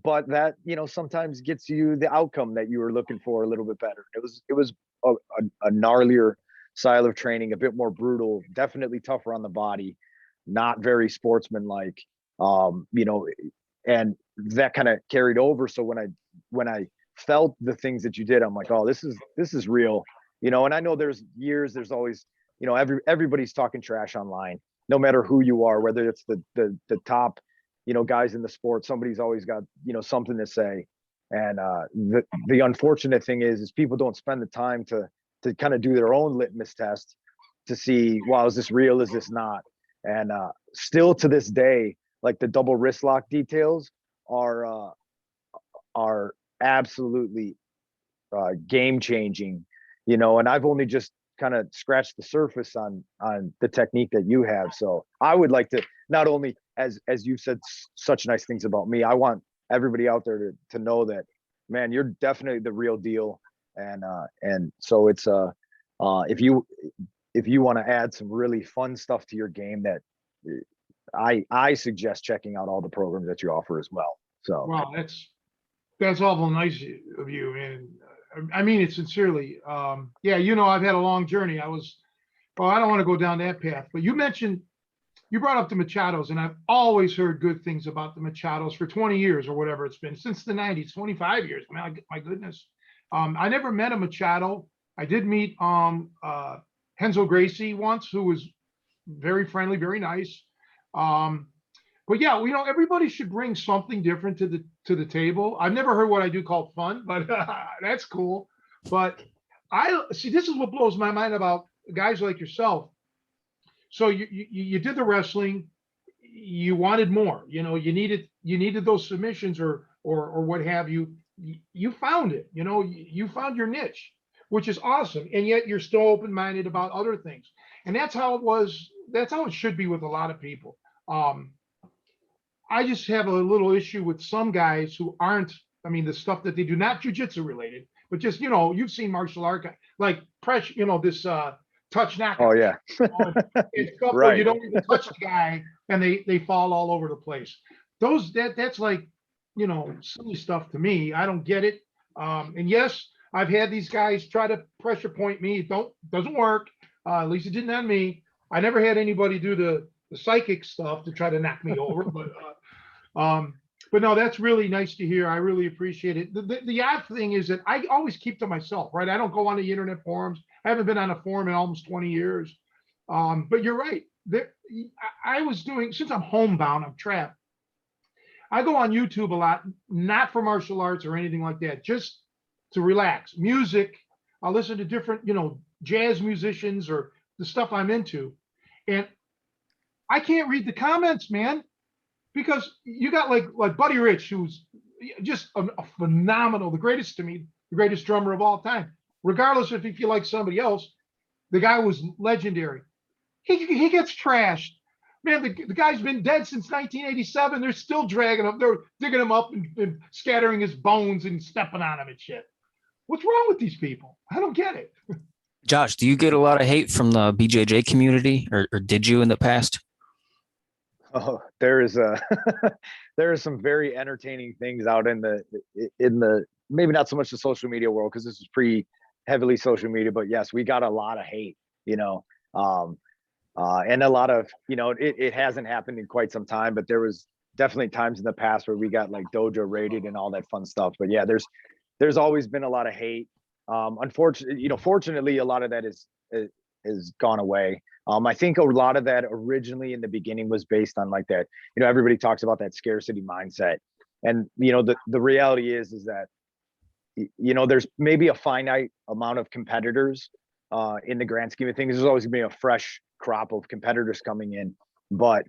but that sometimes gets you the outcome that you were looking for a little bit better. It was a gnarlier style of training, a bit more brutal, definitely tougher on the body, not very sportsmanlike, and that kind of carried over. So when I felt the things that you did, I'm like, oh, this is real, and I know there's always, everybody's talking trash online, no matter who you are, whether it's the top, guys in the sport, somebody's always got, something to say. And the unfortunate thing is people don't spend the time to kind of do their own litmus test to see, wow, is this real? Is this not? And still to this day, like the double wrist lock details are absolutely game changing, and I've only just kind of scratched the surface on the technique that you have. So I would like to, not only as you said such nice things about me, I want everybody out there to know that, man, you're definitely the real deal. And so it's if you want to add some really fun stuff to your game, that I suggest checking out all the programs that you offer as well. So Wow, that's awful nice of you, man. I mean it sincerely. Yeah, I've had a long journey. Well, I don't want to go down that path, but you brought up the Machados, and I've always heard good things about the Machados for 20 years or whatever it's been, since the 90s, 25 years. My goodness. I never met a Machado. I did meet Henzo Gracie once, who was very friendly, very nice. But yeah, everybody should bring something different to the table. I've never heard what I do called fun, but that's cool. But I see, this is what blows my mind about guys like yourself. So you did the wrestling, you wanted more, you needed those submissions or what have you. You found it, you found your niche, which is awesome. And yet you're still open-minded about other things. And that's how it was. That's how it should be with a lot of people. I just have a little issue with some guys who aren't, the stuff that they do, not jujitsu related, but just, you've seen martial art, like pressure, this touch knockout. Oh yeah. It's stuff where Right. you don't even touch the guy and they fall all over the place. That's like, silly stuff to me. I don't get it. And yes, I've had these guys try to pressure point me. Doesn't work. At least it didn't on me. I never had anybody do the psychic stuff to try to knock me over, but no, that's really nice to hear. I really appreciate it. The odd thing is that I always keep to myself, right? I don't go on the internet forums. I haven't been on a forum in almost 20 years. But you're right. I was doing, since I'm homebound, I'm trapped. I go on YouTube a lot, not for martial arts or anything like that, just to relax. Music, I'll listen to different, jazz musicians or the stuff I'm into. And I can't read the comments, man, because you got like Buddy Rich, who's just a phenomenal, the greatest to me, the greatest drummer of all time. Regardless if you like somebody else, the guy was legendary. He gets trashed. Man, the guy's been dead since 1987. They're still dragging him. They're digging him up and scattering his bones and stepping on him and shit. What's wrong with these people? I don't get it. Josh, do you get a lot of hate from the BJJ community, or did you in the past? Oh, there is there are some very entertaining things out in the maybe not so much the social media world, because this is pretty heavily social media, but yes, we got a lot of hate, and a lot of, it hasn't happened in quite some time, but there was definitely times in the past where we got like dojo rated and all that fun stuff. But yeah, there's always been a lot of hate. Unfortunately, fortunately, a lot of that is gone away. I think a lot of that originally in the beginning was based on like that, everybody talks about that scarcity mindset. And, the reality is that, there's maybe a finite amount of competitors in the grand scheme of things. There's always gonna be a fresh crop of competitors coming in, but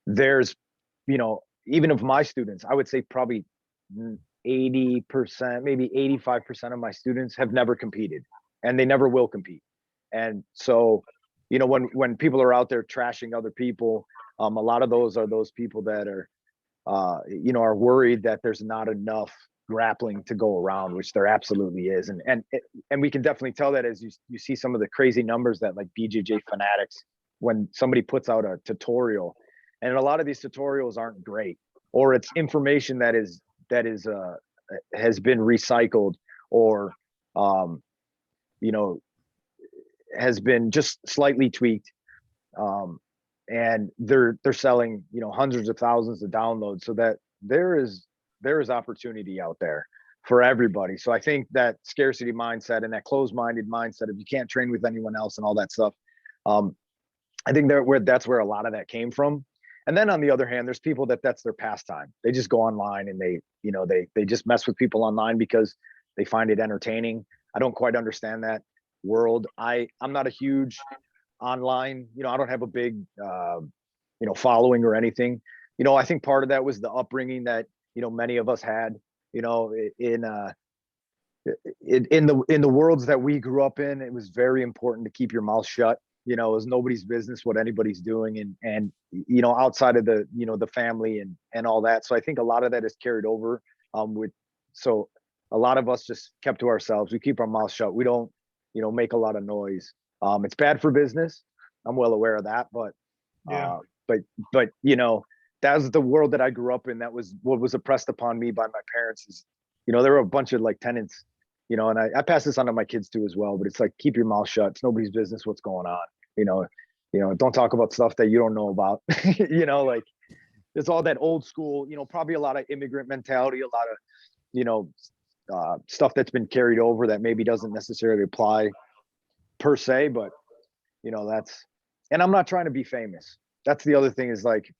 there's, even of my students, I would say probably 80%, maybe 85% of my students have never competed, and they never will compete. And so, when people are out there trashing other people, a lot of those are those people that are, are worried that there's not enough grappling to go around, which there absolutely is. And we can definitely tell that as you see some of the crazy numbers that like BJJ fanatics, when somebody puts out a tutorial, and a lot of these tutorials aren't great, or it's information that has been recycled, or has been just slightly tweaked, and they're selling hundreds of thousands of downloads, so that there is opportunity out there for everybody. So I think that scarcity mindset and that closed-minded mindset of you can't train with anyone else and all that stuff, I think that's where a lot of that came from. And then on the other hand, there's people that's their pastime. They just go online and they just mess with people online because they find it entertaining. I don't quite understand that world. I'm not a huge online, I don't have a big following or anything. I think part of that was the upbringing that many of us had, in the worlds that we grew up in. It was very important to keep your mouth shut. It was nobody's business what anybody's doing, and outside of the family and all that. So I think a lot of that is carried over. So a lot of us just kept to ourselves. We keep our mouth shut. We don't make a lot of noise. It's bad for business. I'm well aware of that, but Yeah. but that was the world that I grew up in. That was what was oppressed upon me by my parents. Is there were a bunch of like tenants you know, and I pass this on to my kids too as well, but it's like, keep your mouth shut. It's nobody's business what's going on. Don't talk about stuff that you don't know about. Like there's all that old school, probably a lot of immigrant mentality, a lot of, stuff that's been carried over that maybe doesn't necessarily apply per se, but and I'm not trying to be famous. That's the other thing, is like,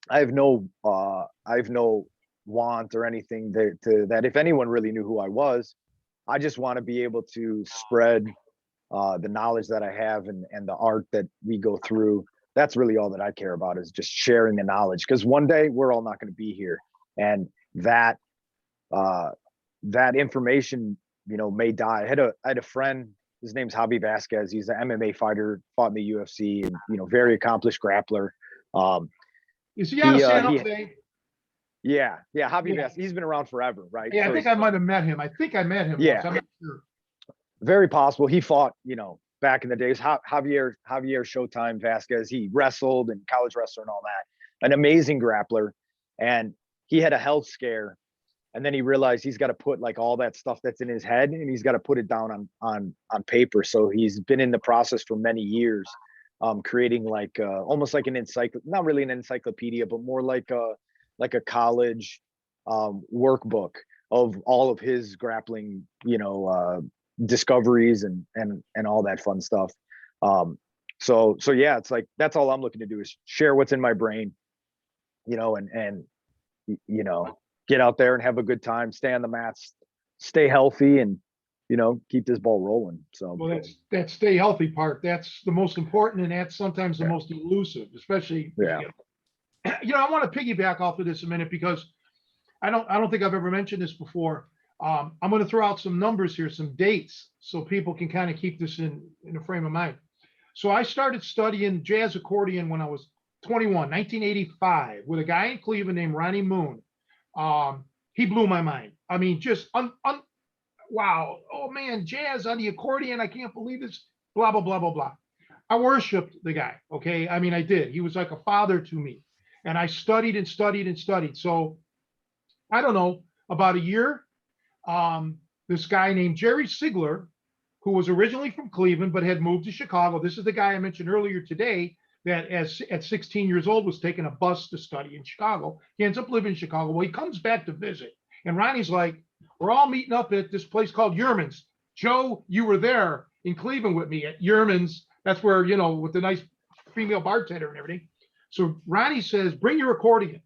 I have no want or anything that if anyone really knew who I was, I just want to be able to spread the knowledge that I have and the art that we go through. That's really all that I care about, is just sharing the knowledge, because one day we're all not going to be here, and that information, may die. I had a friend, his name's Javi Vasquez. He's an MMA fighter, fought in the UFC, and very accomplished grappler. Is he out of San Jose? Yeah, Javi Vasquez. He's been around forever, right? Yeah, I think I might have met him. Yeah, once. I'm not sure. Very possible. He fought, back in the days. Javier Showtime Vasquez. He wrestled and college wrestler and all that. An amazing grappler, and he had a health scare. And then he realized he's got to put like all that stuff that's in his head, and he's got to put it down on paper. So he's been in the process for many years, creating like almost like not really an encyclopedia, but more like a college workbook of all of his grappling, discoveries and all that fun stuff. So yeah, it's like, that's all I'm looking to do, is share what's in my brain, and get out there and have a good time, stay on the mats, stay healthy, and keep this ball rolling. So, well, that stay healthy part, that's the most important, and that's sometimes the most elusive, especially. Yeah. I want to piggyback off of this a minute, because I don't think I've ever mentioned this before. I'm going to throw out some numbers here, some dates, so people can kind of keep this in a frame of mind. So I started studying jazz accordion when I was 21, 1985, with a guy in Cleveland named Ronnie Moon. He blew my mind. I mean, just wow. Oh man, jazz on the accordion. I can't believe this. Blah, blah, blah, blah, blah. I worshiped the guy. Okay. I mean, I did. He was like a father to me. And I studied and studied and studied. So I don't know, about a year, this guy named Jerry Sigler, who was originally from Cleveland, but had moved to Chicago. This is the guy I mentioned earlier today, that at 16 years old was taking a bus to study in Chicago. He ends up living in Chicago. Well, he comes back to visit. And Ronnie's like, we're all meeting up at this place called Yerman's. Joe, you were there in Cleveland with me at Yerman's. That's where, with the nice female bartender and everything. So Ronnie says, bring your accordion.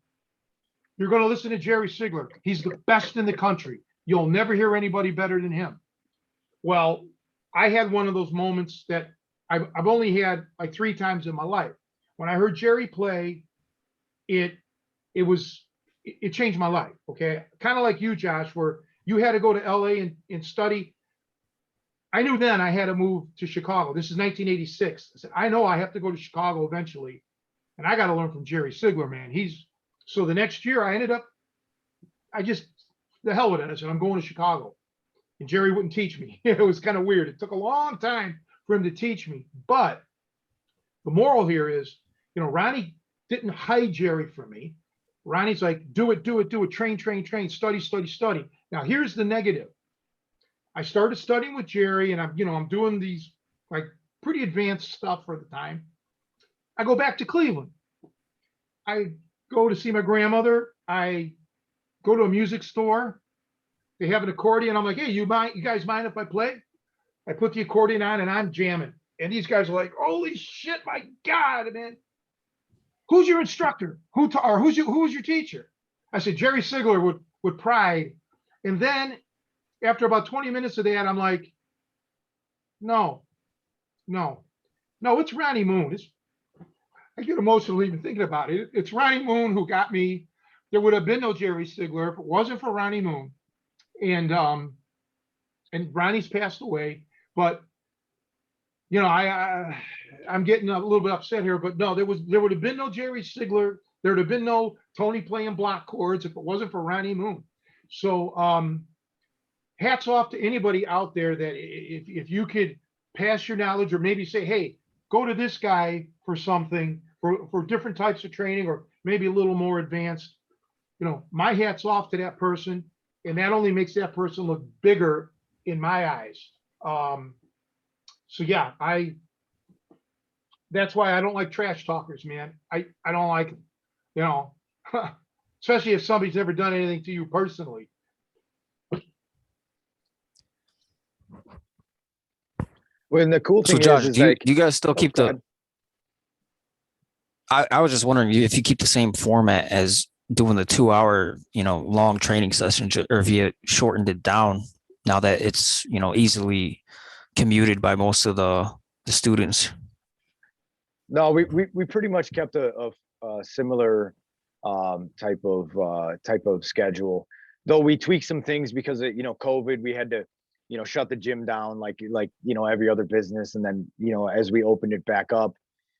You're going to listen to Jerry Sigler. He's the best in the country. You'll never hear anybody better than him. Well, I had one of those moments that I've only had like 3 times in my life. When I heard Jerry play, it changed my life. Okay. Kind of like you, Josh, where you had to go to LA and study. I knew then I had to move to Chicago. This is 1986. I said, I know I have to go to Chicago eventually. And I got to learn from Jerry Sigler, man. So the next year the hell with it. I said, I'm going to Chicago. And Jerry wouldn't teach me. It was kind of weird. It took a long time for him to teach me. But the moral here is, Ronnie didn't hide Jerry from me. Ronnie's like, do it, train, study. Now, here's the negative. I started studying with Jerry, and I'm doing these like pretty advanced stuff for the time. I go back to Cleveland. I go to see my grandmother. I go to a music store. They have an accordion. I'm like, hey, you guys mind if I play? I put the accordion on and I'm jamming. And these guys are like, holy shit, my God, man. Who's your instructor? Who's your teacher? I said, Jerry Sigler with pride. And then after about 20 minutes of that, I'm like, no, it's Ronnie Moon. I get emotional even thinking about it. It's Ronnie Moon who got me. There would have been no Jerry Sigler if it wasn't for Ronnie Moon. And Ronnie's passed away, but I'm getting a little bit upset here, but no, there would have been no Jerry Sigler. There would have been no Tony playing block chords if it wasn't for Ronnie Moon. So hats off to anybody out there that if you could pass your knowledge, or maybe say, hey, go to this guy for something, for different types of training, or maybe a little more advanced, my hat's off to that person. And that only makes that person look bigger in my eyes. So yeah, that's why I don't like trash talkers, man. I don't like, you know, especially if somebody's never done anything to you personally. Well, the cool So thing Josh, is do you, like, do you guys still keep go the, ahead. I was just wondering if you keep the same format as doing the 2 hour, long training sessions, or if you shortened it down now that it's, easily commuted by most of the students. No, we pretty much kept a similar type of schedule, though we tweaked some things because of, COVID. We had to, shut the gym down like every other business, and then as we opened it back up,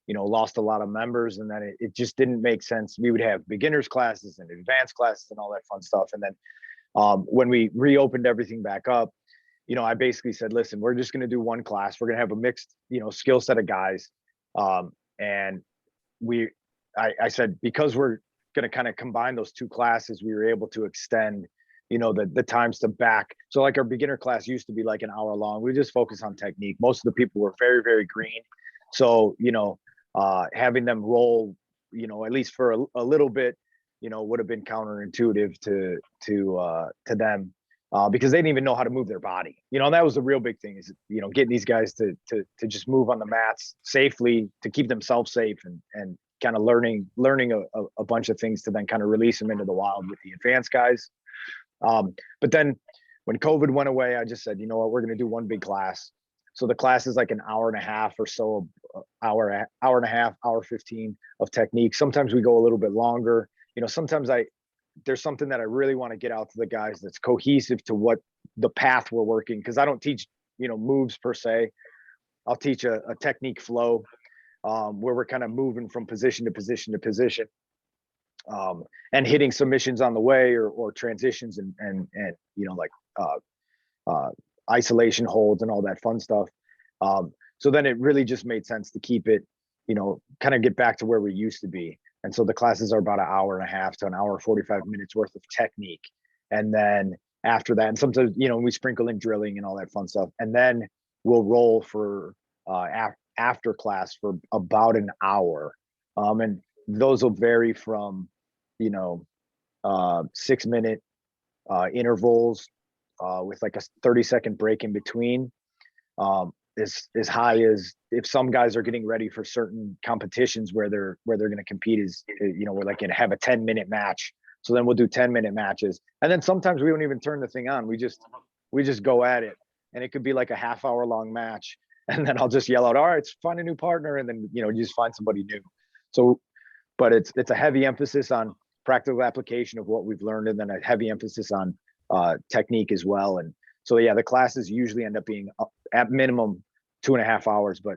lost a lot of members, and then it just didn't make sense. We would have beginners classes and advanced classes and all that fun stuff, and then when we reopened everything back up, I basically said, listen, we're just going to do one class. We're going to have a mixed skill set of guys. And I said, because we're going to kind of combine those two classes, we were able to extend, the times to back. So like our beginner class used to be like an hour long. We just focus on technique. Most of the people were very, very green. So, having them roll, at least for a little bit, would have been counterintuitive to them. Because they didn't even know how to move their body. And that was the real big thing, is, getting these guys to just move on the mats safely, to keep themselves safe, and kind of learning a bunch of things to then kind of release them into the wild with the advanced guys. But then when COVID went away, I just said, you know what, we're going to do one big class. So the class is like an hour and a half or so, hour and a half, hour 15 of technique. Sometimes we go a little bit longer. Sometimes there's something that I really want to get out to the guys that's cohesive to what the path we're working. Cause I don't teach, moves per se. I'll teach a technique flow, where we're kind of moving from position to position to position, and hitting submissions on the way, or transitions, and like isolation holds and all that fun stuff. So then it really just made sense to keep it, kind of get back to where we used to be. And so the classes are about an hour and a half to an hour, 45 minutes worth of technique. And then after that, and sometimes, we sprinkle in drilling and all that fun stuff. And then we'll roll for after class for about an hour. And those will vary from, 6-minute intervals with like a 30-second break in between. As high as, if some guys are getting ready for certain competitions where they're going to compete, is, we're like going to have a 10-minute match. So then we'll do 10-minute matches. And then sometimes we don't even turn the thing on. We just go at it, and it could be like a half-hour long match. And then I'll just yell out, all right, find a new partner. And then, you just find somebody new. So, but it's a heavy emphasis on practical application of what we've learned, and then a heavy emphasis on technique as well. And so, yeah, the classes usually end up being at minimum 2.5 hours, but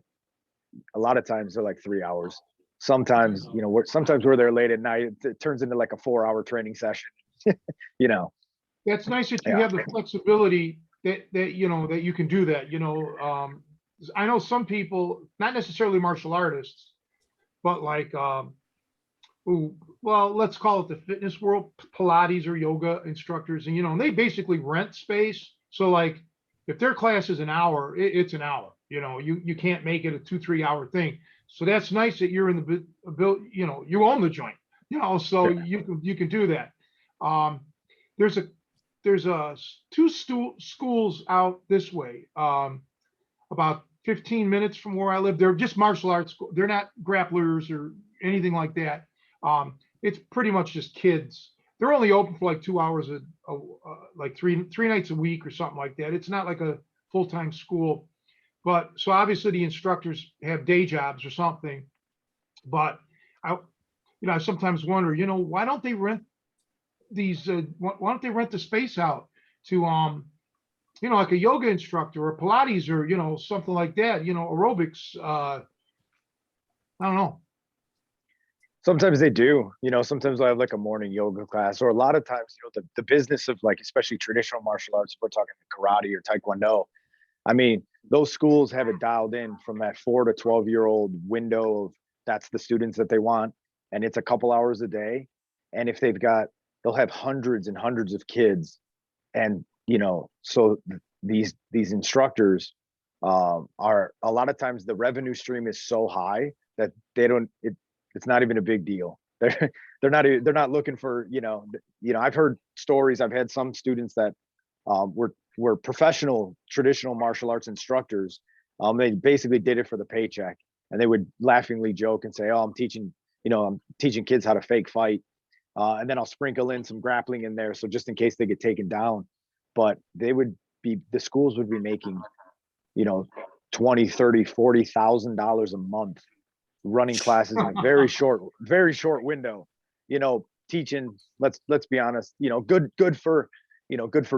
a lot of times they're like 3 hours. Sometimes, sometimes we're there late at night. It turns into like a 4-hour training session. That's nice that you Yeah. have the flexibility that you can do that. I know some people, not necessarily martial artists, but like well, let's call it the fitness world, Pilates or yoga instructors, and they basically rent space. So like, if their class is an hour, it's an hour. You can't make it a 2-3 hour thing. So that's nice that you're in the you own the joint. So you can do that. There's two schools out this way, about 15 minutes from where I live. They're just martial arts school. They're not grapplers or anything like that. It's pretty much just kids. They're only open for like 2 hours, like three nights a week or something like that. It's not like a full-time school, but so obviously the instructors have day jobs or something. But I sometimes wonder, why don't they rent these? Why don't they rent the space out to like a yoga instructor or Pilates or something like that? Aerobics. I don't know. Sometimes they do, sometimes I have like a morning yoga class, or a lot of times, the business of like, especially traditional martial arts, if we're talking karate or taekwondo, I mean, those schools have it dialed in from that 4 to 12-year-old window of, that's the students that they want. And it's a couple hours a day. And if they'll have hundreds and hundreds of kids. And, so these instructors are a lot of times the revenue stream is so high that they don't, it's not even a big deal. They're not looking for, I've heard stories. I've had some students that were professional traditional martial arts instructors. They basically did it for the paycheck, and they would laughingly joke and say, "Oh, I'm teaching kids how to fake fight, and then I'll sprinkle in some grappling in there, so just in case they get taken down." But the schools would be making, 20, 30, $40,000 a month running classes in a very short window, teaching, let's be honest, good for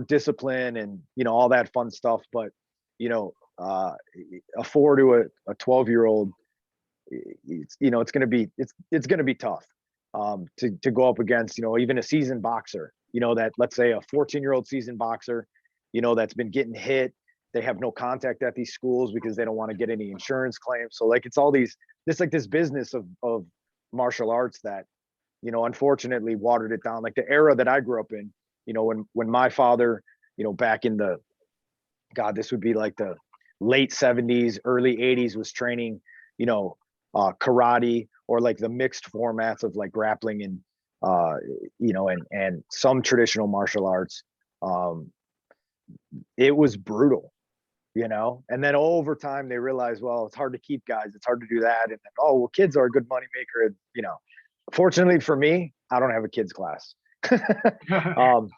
discipline and, all that fun stuff. But, a 4 to a 12-year-old, it's going to be tough to go up against, even a seasoned boxer, that, let's say, a 14-year-old seasoned boxer, that's been getting hit. They have no contact at these schools because they don't want to get any insurance claims. So like, it's all this business of martial arts that, unfortunately watered it down. Like the era that I grew up in, when my father, back in this would be like the late 70s, early 80s, was training, karate, or like the mixed formats of like grappling and, and some traditional martial arts. It was brutal. And then over time they realized, well, it's hard to keep guys. It's hard to do that. And then, oh, well, kids are a good money maker. Fortunately for me, I don't have a kids class. So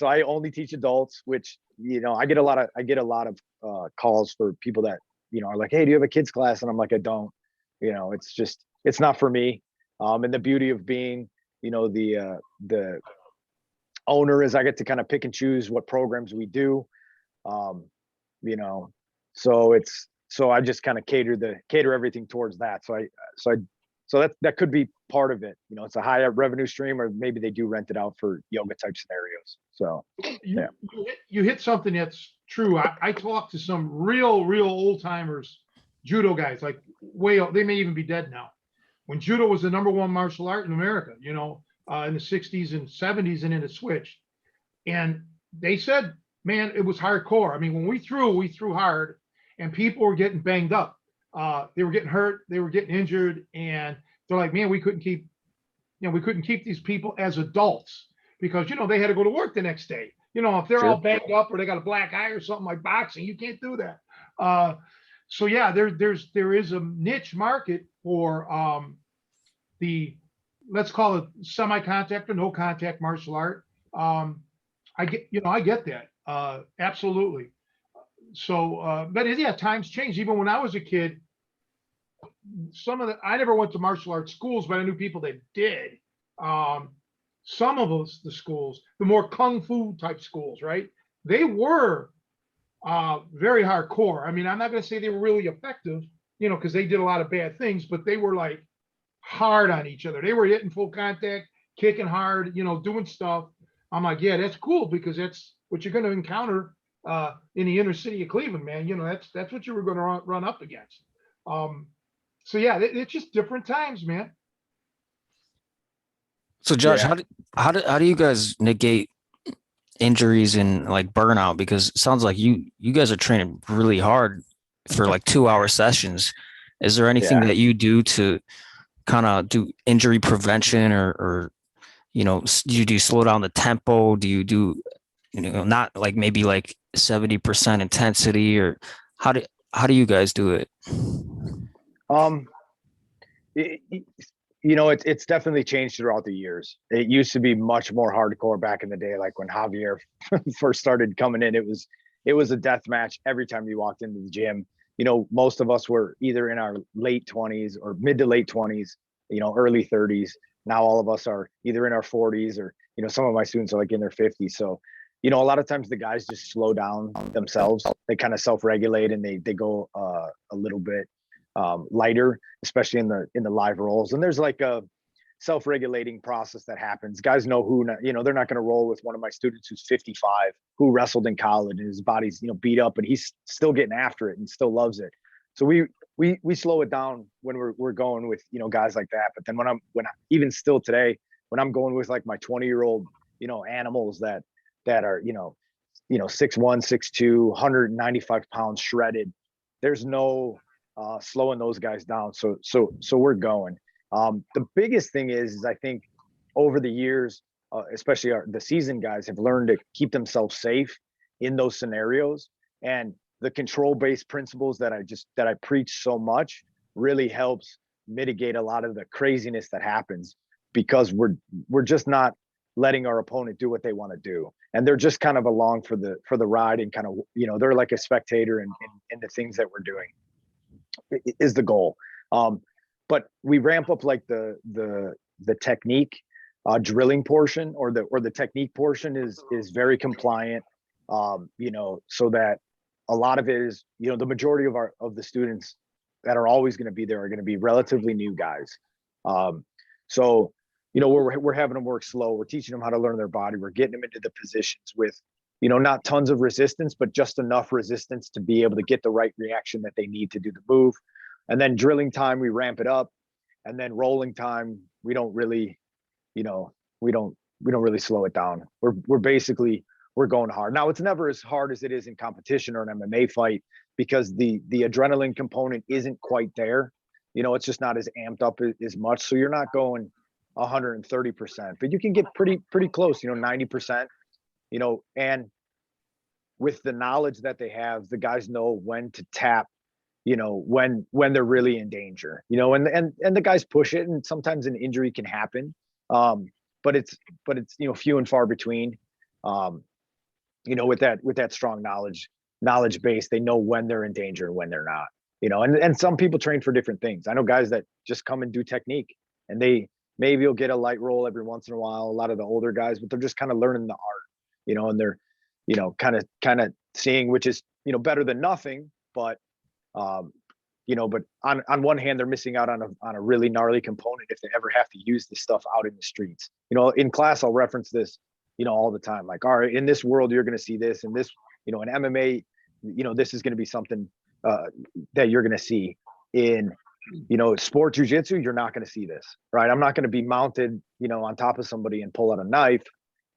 I only teach adults, which, I get a lot of calls for people that, are like, "Hey, do you have a kids class?" And I'm like, "I don't." It's not for me. And the beauty of being, the owner is I get to kind of pick and choose what programs we do. So I just kind of cater everything towards that. So that could be part of it. It's a high revenue stream, or maybe they do rent it out for yoga type scenarios. So you hit something that's true. I talked to some real old timers, judo guys, like they may even be dead now. When judo was the #1 martial art in America, in the 60s and 70s, and then it switched. And they said, man, it was hardcore. I mean, when we threw hard, and people were getting banged up. They were getting hurt, they were getting injured, and they're like, man, we couldn't keep these people as adults because, they had to go to work the next day. If they're all banged up or they got a black eye or something like boxing, you can't do that. So yeah, there is a niche market for the, let's call it semi-contact or no contact martial art. I get that. Absolutely. So, but yeah, times change. Even when I was a kid, I never went to martial arts schools, but I knew people that did. Some of the schools, the more kung fu type schools, right? They were very hardcore. I mean, I'm not going to say they were really effective, because they did a lot of bad things, but they were like hard on each other. They were hitting full contact, kicking hard, doing stuff. I'm like, yeah, that's cool, because that's what you're going to encounter in the inner city of Cleveland, man. That's what you were going to run up against. So yeah, it's just different times, man. So Josh, Yeah. how do you guys negate injuries and like burnout? Because it sounds like you guys are training really hard for like 2-hour sessions. Is there anything that you do to kind of do injury prevention, or do you slow down the tempo? Do you do, not like maybe like 70% intensity, or how do you guys do it? It's definitely changed throughout the years. It used to be much more hardcore back in the day, like when Javier first started coming in. It was a death match every time you walked into the gym. Most of us were either in our late 20s or mid to late 20s, early 30s. Now all of us are either in our 40s, or some of my students are like in their 50s. So a lot of times the guys just slow down themselves. They kind of self-regulate, and they go a little bit lighter, especially in the live rolls. And there's like a self-regulating process that happens. Guys know who, they're not going to roll with one of my students who's 55, who wrestled in college and his body's, beat up, and he's still getting after it and still loves it. So we slow it down when we're going with, guys like that. But then when even still today, when I'm going with like my 20-year-old, animals that are, 6'1", 6'2", 195 pounds shredded. There's no slowing those guys down. So we're going. The biggest thing is I think over the years, especially the seasoned guys have learned to keep themselves safe in those scenarios. And the control-based principles that I preach so much really helps mitigate a lot of the craziness that happens, because we're just not letting our opponent do what they want to do, and they're just kind of along for the ride, and kind of they're like a spectator in the things that we're doing is the goal. But we ramp up like the technique drilling portion, or the technique portion is very compliant, so that a lot of it is, the majority of the students that are always going to be there are going to be relatively new guys. So we're having them work slow. We're teaching them how to learn their body. We're getting them into the positions with, not tons of resistance, but just enough resistance to be able to get the right reaction that they need to do the move. And then drilling time, we ramp it up. And then rolling time, we don't really, we don't really slow it down. We're going hard. Now, it's never as hard as it is in competition or an MMA fight, because the adrenaline component isn't quite there. It's just not as amped up as much. So you're not going 130%, but you can get pretty close, 90%, and with the knowledge that they have, the guys know when to tap, when they're really in danger, and the guys push it, and sometimes an injury can happen. But it's few and far between. With that strong knowledge base, they know when they're in danger and when they're not, and some people train for different things. I know guys that just come and do technique, and maybe you'll get a light roll every once in a while, a lot of the older guys, but they're just kind of learning the art, and they're, kind of seeing, which is, better than nothing. But, but on one hand, they're missing out on a really gnarly component if they ever have to use this stuff out in the streets. In class, I'll reference this, all the time. Like, all right, in this world, you're going to see this, and this, in MMA, this is going to be something that you're going to see in, sport jujitsu. You're not going to see this, right? I'm not going to be mounted, on top of somebody and pull out a knife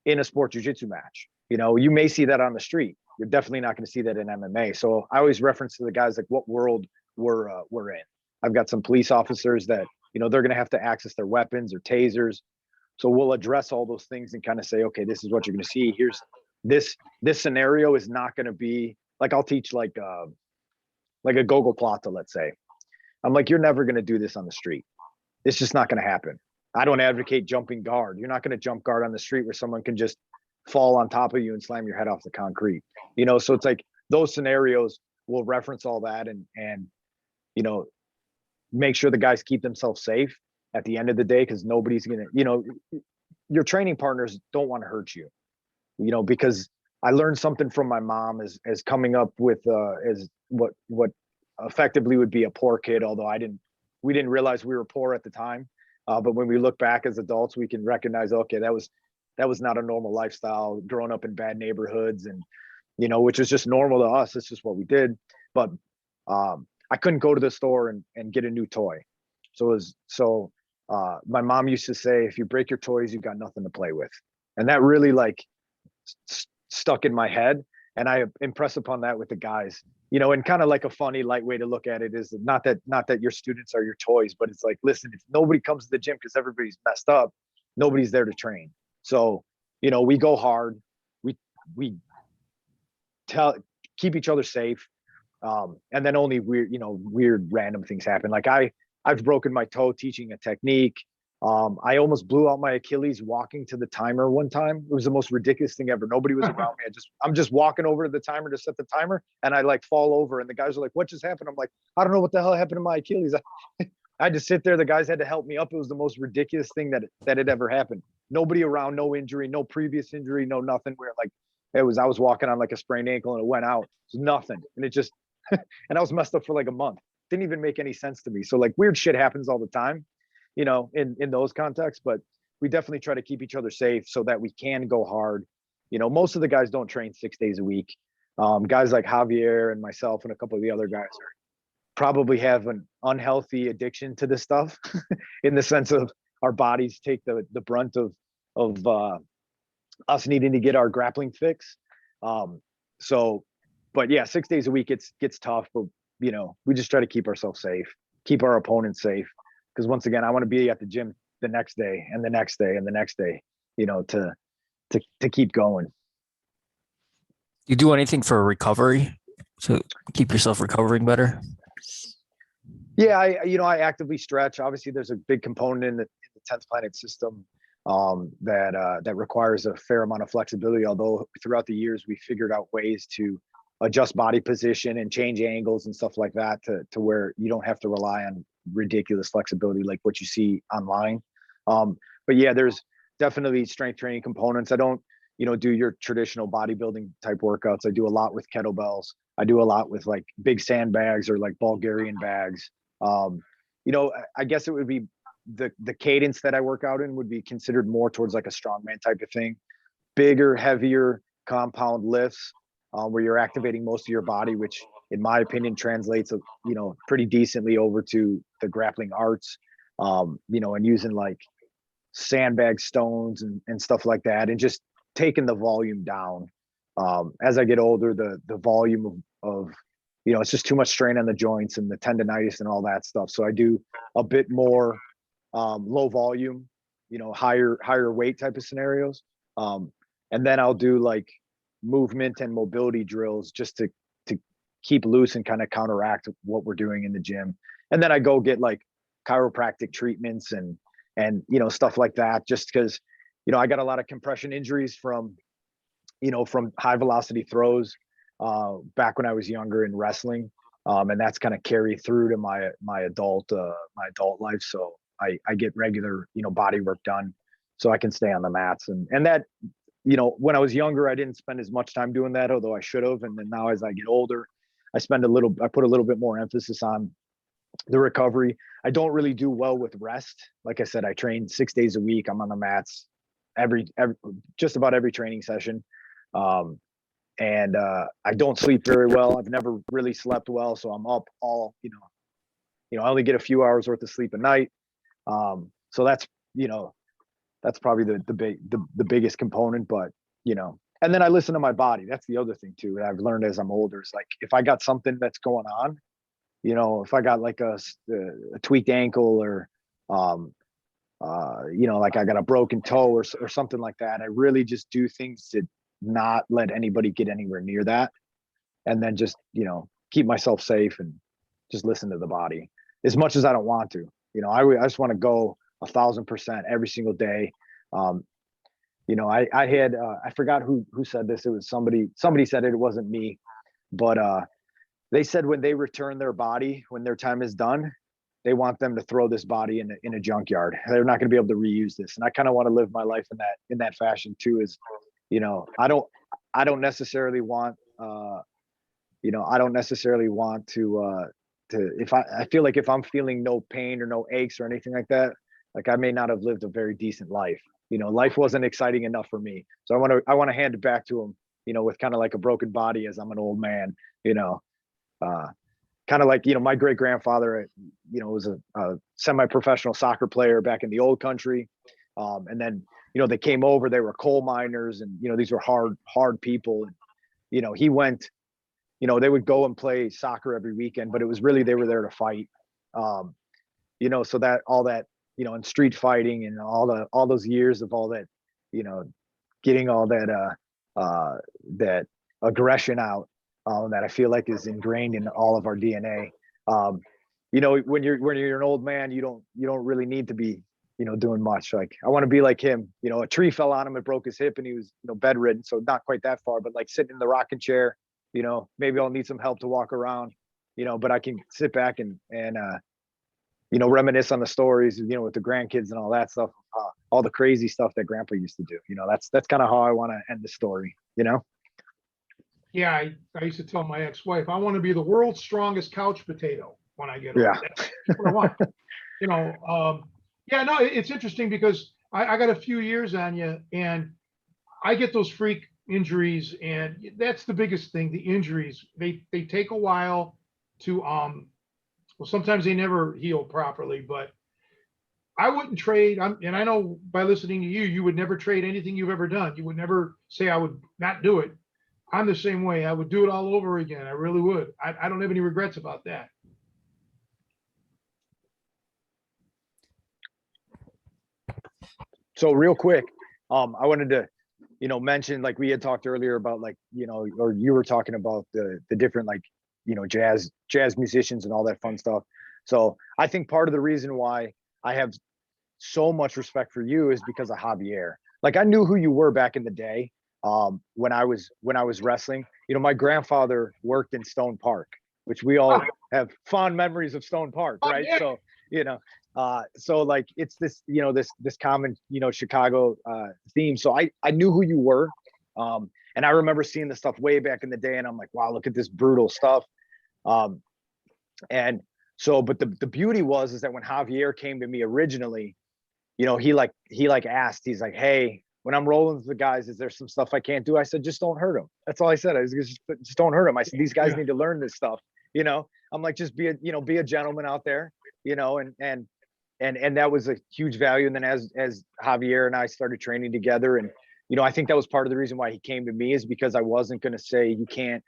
in a sport jujitsu match. You may see that on the street. You're definitely not going to see that in MMA. So I always reference to the guys like what world we're in. I've got some police officers that, they're going to have to access their weapons or tasers. So we'll address all those things and kind of say, okay, this is what you're going to see. Here's this scenario is not going to be like, I'll teach like a gogoplata, let's say. I'm like, you're never going to do this on the street. It's just not going to happen. I don't advocate jumping guard. You're not going to jump guard on the street where someone can just fall on top of you and slam your head off the concrete. So it's like those scenarios, we'll reference all that and make sure the guys keep themselves safe at the end of the day, because nobody's going to, your training partners don't want to hurt you, because I learned something from my mom as coming up with as what effectively would be a poor kid, although we didn't realize we were poor at the time. But when we look back as adults, we can recognize, okay, that was not a normal lifestyle, growing up in bad neighborhoods, and which is just normal to us. It's just what we did. But I couldn't go to the store and get a new toy. So my mom used to say, if you break your toys, you've got nothing to play with. And that really stuck in my head. And I impress upon that with the guys, and kind of like a funny, light way to look at it is not that your students are your toys, but it's like, listen, if nobody comes to the gym because everybody's messed up, nobody's there to train. So, we go hard, we keep each other safe. And then only weird random things happen. Like I've broken my toe teaching a technique. I almost blew out my Achilles walking to the timer one time. It was the most ridiculous thing ever. Nobody was around me. I'm just walking over to the timer to set the timer, and I fall over, and the guys are like, "What just happened?" I'm like, "I don't know what the hell happened to my Achilles." I had to sit there. The guys had to help me up. It was the most ridiculous thing that had ever happened. Nobody around, no injury, no previous injury, no nothing. Where I was walking on a sprained ankle and it went out. It was nothing, and it just and I was messed up for a month. Didn't even make any sense to me. So weird shit happens all the time, in those contexts, but we definitely try to keep each other safe so that we can go hard. Most of the guys don't train 6 days a week. Guys like Javier and myself and a couple of the other guys probably have an unhealthy addiction to this stuff in the sense of our bodies take the brunt of us needing to get our grappling fix. So, but yeah, 6 days a week, gets tough, but we just try to keep ourselves safe, keep our opponents safe. Cause once again, I want to be at the gym the next day and the next day and the next day, to keep going. You do anything for recovery to keep yourself recovering better? Yeah, I actively stretch. Obviously, there's a big component in the 10th Planet system that requires a fair amount of flexibility. Although throughout the years, we figured out ways to adjust body position and change angles and stuff like that to where you don't have to rely on ridiculous flexibility like what you see online. But yeah, there's definitely strength training components. I don't, do your traditional bodybuilding type workouts. I do a lot with kettlebells. I do a lot with like big sandbags or like Bulgarian bags. I guess it would be the cadence that I work out in would be considered more towards like a strongman type of thing, bigger, heavier compound lifts, where you're activating most of your body, which in my opinion translates, pretty decently over to the grappling arts, and using like sandbag stones and stuff like that, and just taking the volume down. As I get older, the volume of it's just too much strain on the joints and the tendonitis and all that stuff. So I do a bit more low volume, higher weight type of scenarios. And then I'll do like movement and mobility drills just to keep loose and kind of counteract what we're doing in the gym. And then I go get like chiropractic treatments and stuff like that, just because I got a lot of compression injuries from high velocity throws back when I was younger in wrestling, and that's kind of carried through to my adult life. So I get regular body work done so I can stay on the mats, and that when I was younger I didn't spend as much time doing that, although I should have. And then now as I get older, I put a little bit more emphasis on the recovery. I don't really do well with rest. Like I said, I train 6 days a week. I'm on the mats every just about every training session. And I don't sleep very well. I've never really slept well. So I'm up all, I only get a few hours worth of sleep a night. So that's probably the biggest component, but, and then I listen to my body. That's the other thing too. That I've learned as I'm older is like, if I got something that's going on, if I got like a tweaked ankle or, like I got a broken toe or something like that, I really just do things to not let anybody get anywhere near that. And then just, keep myself safe and just listen to the body as much as I don't want to. I just want to go 1,000% every single day. I had, I forgot who said this. It was somebody said it wasn't me, but they said when they return their body, when their time is done, they want them to throw this body in a junkyard. They're not going to be able to reuse this. And I kind of want to live my life in that fashion too. Is, I don't necessarily want, if I feel like if I'm feeling no pain or no aches or anything like that, like I may not have lived a very decent life. Life wasn't exciting enough for me. So I want to hand it back to them, with kind of like a broken body as I'm an old man, kind of like, my great grandfather, was a semi-professional soccer player back in the old country. And then, they came over, they were coal miners, and, these were hard people. And, he went, they would go and play soccer every weekend, but it was really, they were there to fight. So that, all that, and street fighting and all those years of all that, getting all that, that aggression out, that I feel like is ingrained in all of our DNA. When you're an old man, you don't really need to be, doing much. Like I want to be like him. A tree fell on him and broke his hip, and he was, bedridden, so not quite that far, but like sitting in the rocking chair. Maybe I'll need some help to walk around. But I can sit back and reminisce on the stories, with the grandkids and all that stuff, all the crazy stuff that Grandpa used to do. That's kind of how I want to end the story. Yeah, I used to tell my ex-wife, I want to be the world's strongest couch potato when I get older. Yeah. That's what I want. Yeah, no, it's interesting because I got a few years on you, and I get those freak injuries, and that's the biggest thing. The injuries, they take a while to well, sometimes they never heal properly, but I wouldn't trade. And I know by listening to you, you would never trade anything you've ever done. You would never say I would not do it. I'm the same way. I would do it all over again. I really would. I don't have any regrets about that. So real quick, I wanted to, mention, like we had talked earlier about, like, or you were talking about the different, like, jazz musicians and all that fun stuff. So I think part of the reason why I have so much respect for you is because of Javier. Like, I knew who you were back in the day. When I was wrestling, my grandfather worked in Stone Park, which we all have fond memories of Stone Park, right? Yeah. So, so like it's this, this common, Chicago theme. So I knew who you were. And I remember seeing the stuff way back in the day, and I'm like, wow, look at this brutal stuff. And so, but the beauty is that when Javier came to me originally, he asked, he's like, hey, when I'm rolling with the guys, is there some stuff I can't do? I said, just don't hurt them. That's all I said. I was just don't hurt them. I said, these guys need to learn this stuff. I'm like, just be a gentleman out there, and that was a huge value. And then as Javier and I started training together, and, I think that was part of the reason why he came to me, is because I wasn't going to say, you can't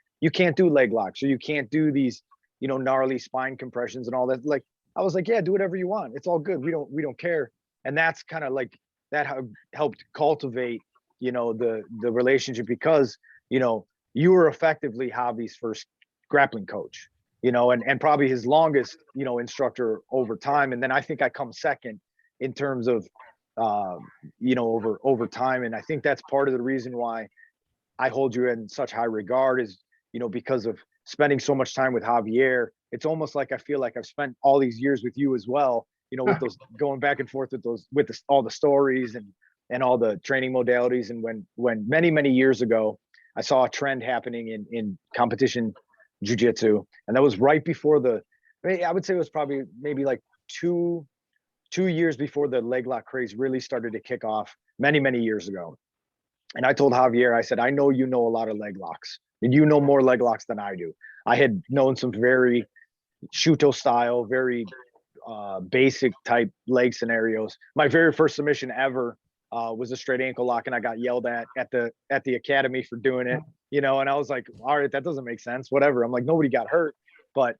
do leg locks, or you can't do these, gnarly spine compressions and all that. Like, I was like, yeah, do whatever you want. It's all good. We don't care. And that's kind of like, that helped cultivate, the relationship, because, you were effectively Javi's first grappling coach, and probably his longest, instructor over time. And then I think I come second in terms of, over time. And I think that's part of the reason why I hold you in such high regard, is, because of spending so much time with Javier. It's almost like I feel like I've spent all these years with you as well, with those going back and forth with all the stories and all the training modalities. And when many years ago, I saw a trend happening in competition jiu-jitsu, and that was right before I would say it was probably maybe like two years before the leg lock craze really started to kick off many years ago. And I told Javier, I said, I know you know a lot of leg locks, and you know more leg locks than I do. I had known some very Shuto style, very basic type leg scenarios. My very first submission ever was a straight ankle lock, and I got yelled at the academy for doing it, and I was like, all right, that doesn't make sense, whatever. I'm like, nobody got hurt. But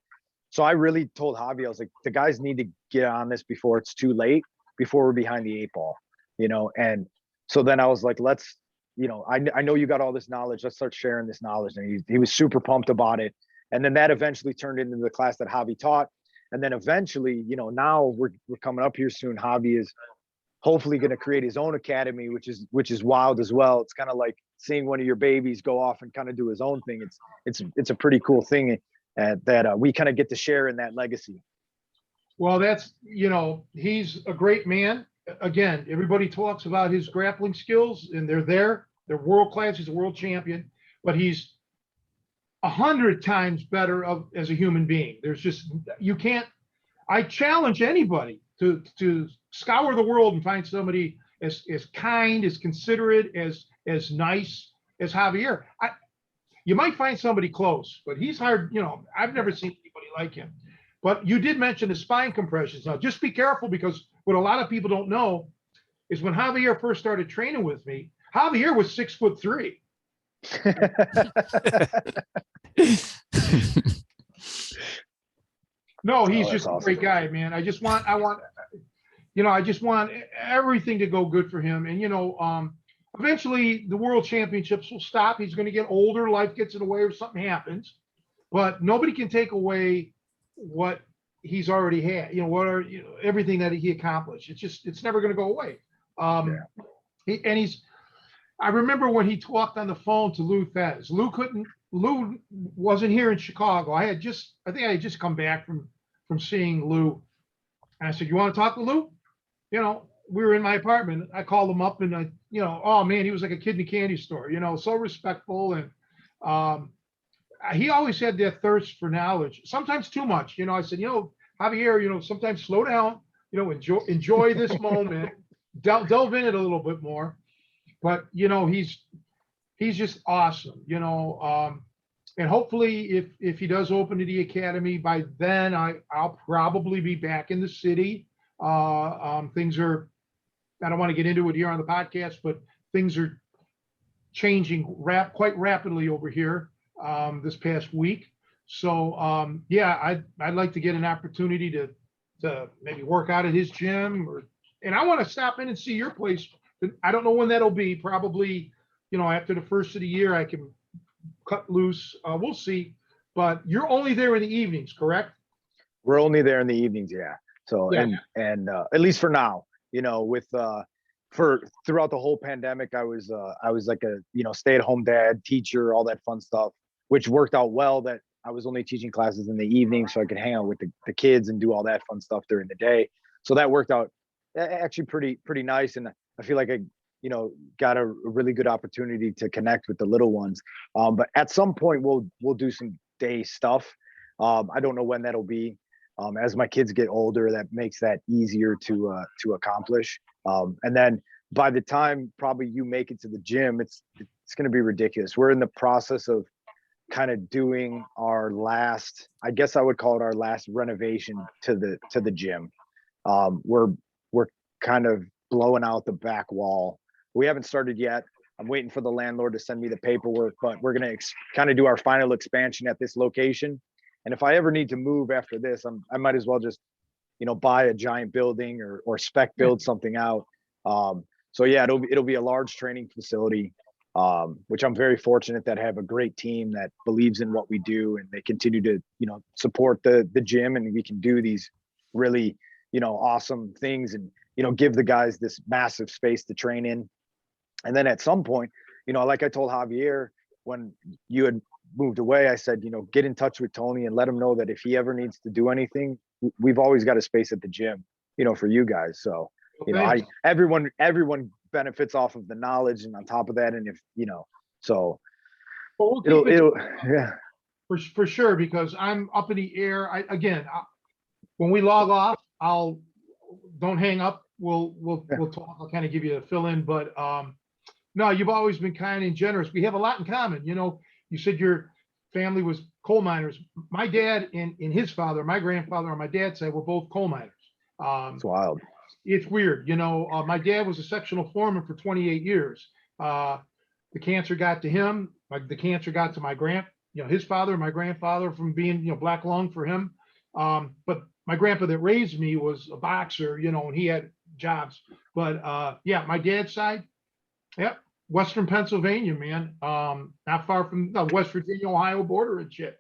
so I really told Javi, I was like, the guys need to get on this before it's too late, before we're behind the 8 ball, and so then I was like, let's, I know you got all this knowledge, let's start sharing this knowledge. And he was super pumped about it. And then that eventually turned into the class that Javi taught. And then eventually, now we're coming up here soon. Javi is hopefully going to create his own academy, which is wild as well. It's kind of like seeing one of your babies go off and kind of do his own thing. It's a pretty cool thing that we kind of get to share in that legacy. Well, that's, he's a great man. Again, everybody talks about his grappling skills, and they're world class. He's a world champion, but he's 100 times better as a human being. There's just, I challenge anybody to scour the world and find somebody as kind, as considerate, as nice as Javier. You might find somebody close, but he's hard. I've never seen anybody like him. But you did mention the spine compressions. Now, just be careful, because what a lot of people don't know is when Javier first started training with me, Javier was 6'3". No, he's just awesome. A great guy, man. I just want everything to go good for him. And, eventually the world championships will stop. He's going to get older. Life gets in the way, or something happens, but nobody can take away what he's already had, everything that he accomplished. It's never going to go away. I remember when he talked on the phone to Lou Thez. Lou wasn't here in Chicago. I think I had just come back from seeing Lou. And I said, you want to talk to Lou? We were in my apartment. I called him up, and oh man, he was like a kid in a candy store, so respectful. And he always had that thirst for knowledge, sometimes too much. I said, Javier, sometimes slow down, enjoy this moment, delve in it a little bit more. But, he's just awesome, and hopefully if he does open to the academy, by then I'll probably be back in the city. Things are, I don't want to get into it here on the podcast, but things are changing quite rapidly over here this past week. So yeah, I'd like to get an opportunity to maybe work out at his gym, and I want to stop in and see your place. I don't know when that'll be. Probably, after the first of the year, I can cut loose. We'll see. But you're only there in the evenings, correct? We're only there in the evenings, yeah. So Yeah. and at least for now, with for throughout the whole pandemic, I was like a stay-at-home dad, teacher, all that fun stuff, which worked out well. That I was only teaching classes in the evening, so I could hang out with the kids and do all that fun stuff during the day. So that worked out actually pretty nice, and I feel like I got a really good opportunity to connect with the little ones. But at some point, we'll do some day stuff. I don't know when that'll be. As my kids get older, that makes that easier to accomplish. And then by the time probably you make it to the gym, it's going to be ridiculous. We're in the process of kind of doing our last, I guess I would call it our last renovation to the gym. We're kind of blowing out the back wall. We haven't started yet. I'm waiting for the landlord to send me the paperwork, but we're going to kind of do our final expansion at this location. And if I ever need to move after this, I might as well just, buy a giant building or spec build something out. So yeah, it'll be a large training facility, which I'm very fortunate that I have a great team that believes in what we do, and they continue to, support the gym, and we can do these really, awesome things, and, give the guys this massive space to train in. And then at some point, like I told Javier when you had moved away, I said, get in touch with Tony and let him know that if he ever needs to do anything, we've always got a space at the gym, for you guys. So, everyone benefits off of the knowledge, and on top of that, and if, so Well, we'll it'll yeah. For sure, because I'm up in the air. When we log off, don't hang up. We'll talk. I'll kind of give you a fill in, but no, you've always been kind and generous. We have a lot in common. You said your family was coal miners. My dad and his father, my grandfather on my dad's side, were both coal miners. It's wild. It's weird. My dad was a sectional foreman for 28 years. The cancer got to him. The cancer got to his father, my grandfather, from being, black lung for him. But my grandpa that raised me was a boxer, and he had jobs. But yeah, my dad's side, yep. Western Pennsylvania, man. Not far from the West Virginia, Ohio border and shit.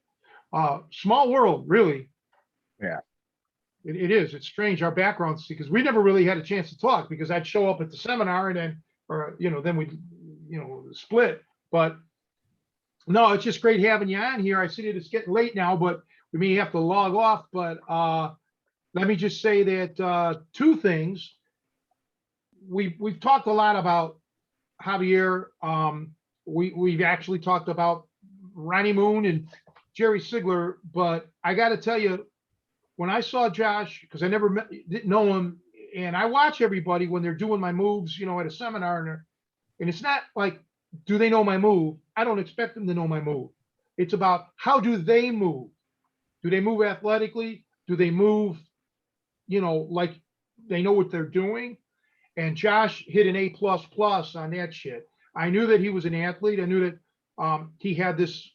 Small world, really. Yeah. It is. It's strange, our backgrounds, because we never really had a chance to talk, because I'd show up at the seminar and then we'd, split. But no, it's just great having you on here. I see that it's getting late now, but we may have to log off. But let me just say that two things. We've talked a lot about Javier. We've actually talked about Ronnie Moon and Jerry Sigler, but I got to tell you, when I saw Josh, because I never didn't know him, and I watch everybody when they're doing my moves, at a seminar, and it's not like, do they know my move? I don't expect them to know my move. It's about, how do they move? Do they move athletically? Do they move, like they know what they're doing? And Josh hit an A++ on that shit. I knew that he was an athlete. I knew that he had this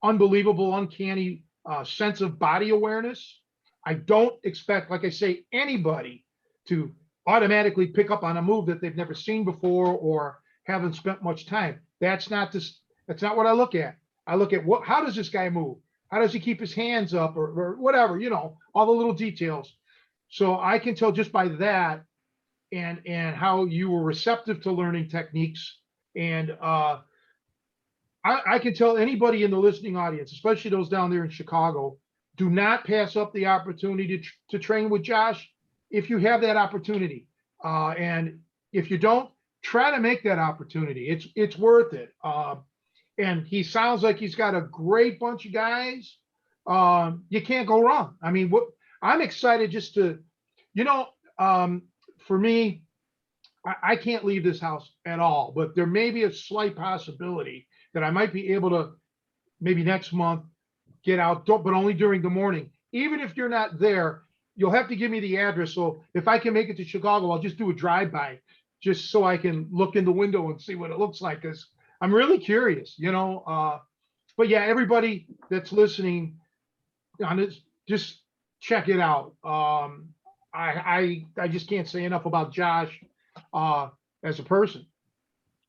unbelievable, uncanny sense of body awareness. I don't expect, like I say, anybody to automatically pick up on a move that they've never seen before or haven't spent much time. That's not what I look at. I look at how does this guy move? How does he keep his hands up or whatever, all the little details. So I can tell just by that, and how you were receptive to learning techniques. And I can tell anybody in the listening audience, especially those down there in Chicago, do not pass up the opportunity to train with Josh if you have that opportunity. And if you don't, try to make that opportunity. It's worth it. And he sounds like he's got a great bunch of guys. You can't go wrong. I mean, I'm excited just to, for me, I can't leave this house at all, but there may be a slight possibility that I might be able to maybe next month get out, but only during the morning. Even if you're not there, you'll have to give me the address. So if I can make it to Chicago, I'll just do a drive-by just so I can look in the window and see what it looks like. Because I'm really curious, but yeah, everybody that's listening on this, just check it out. I just can't say enough about Josh as a person.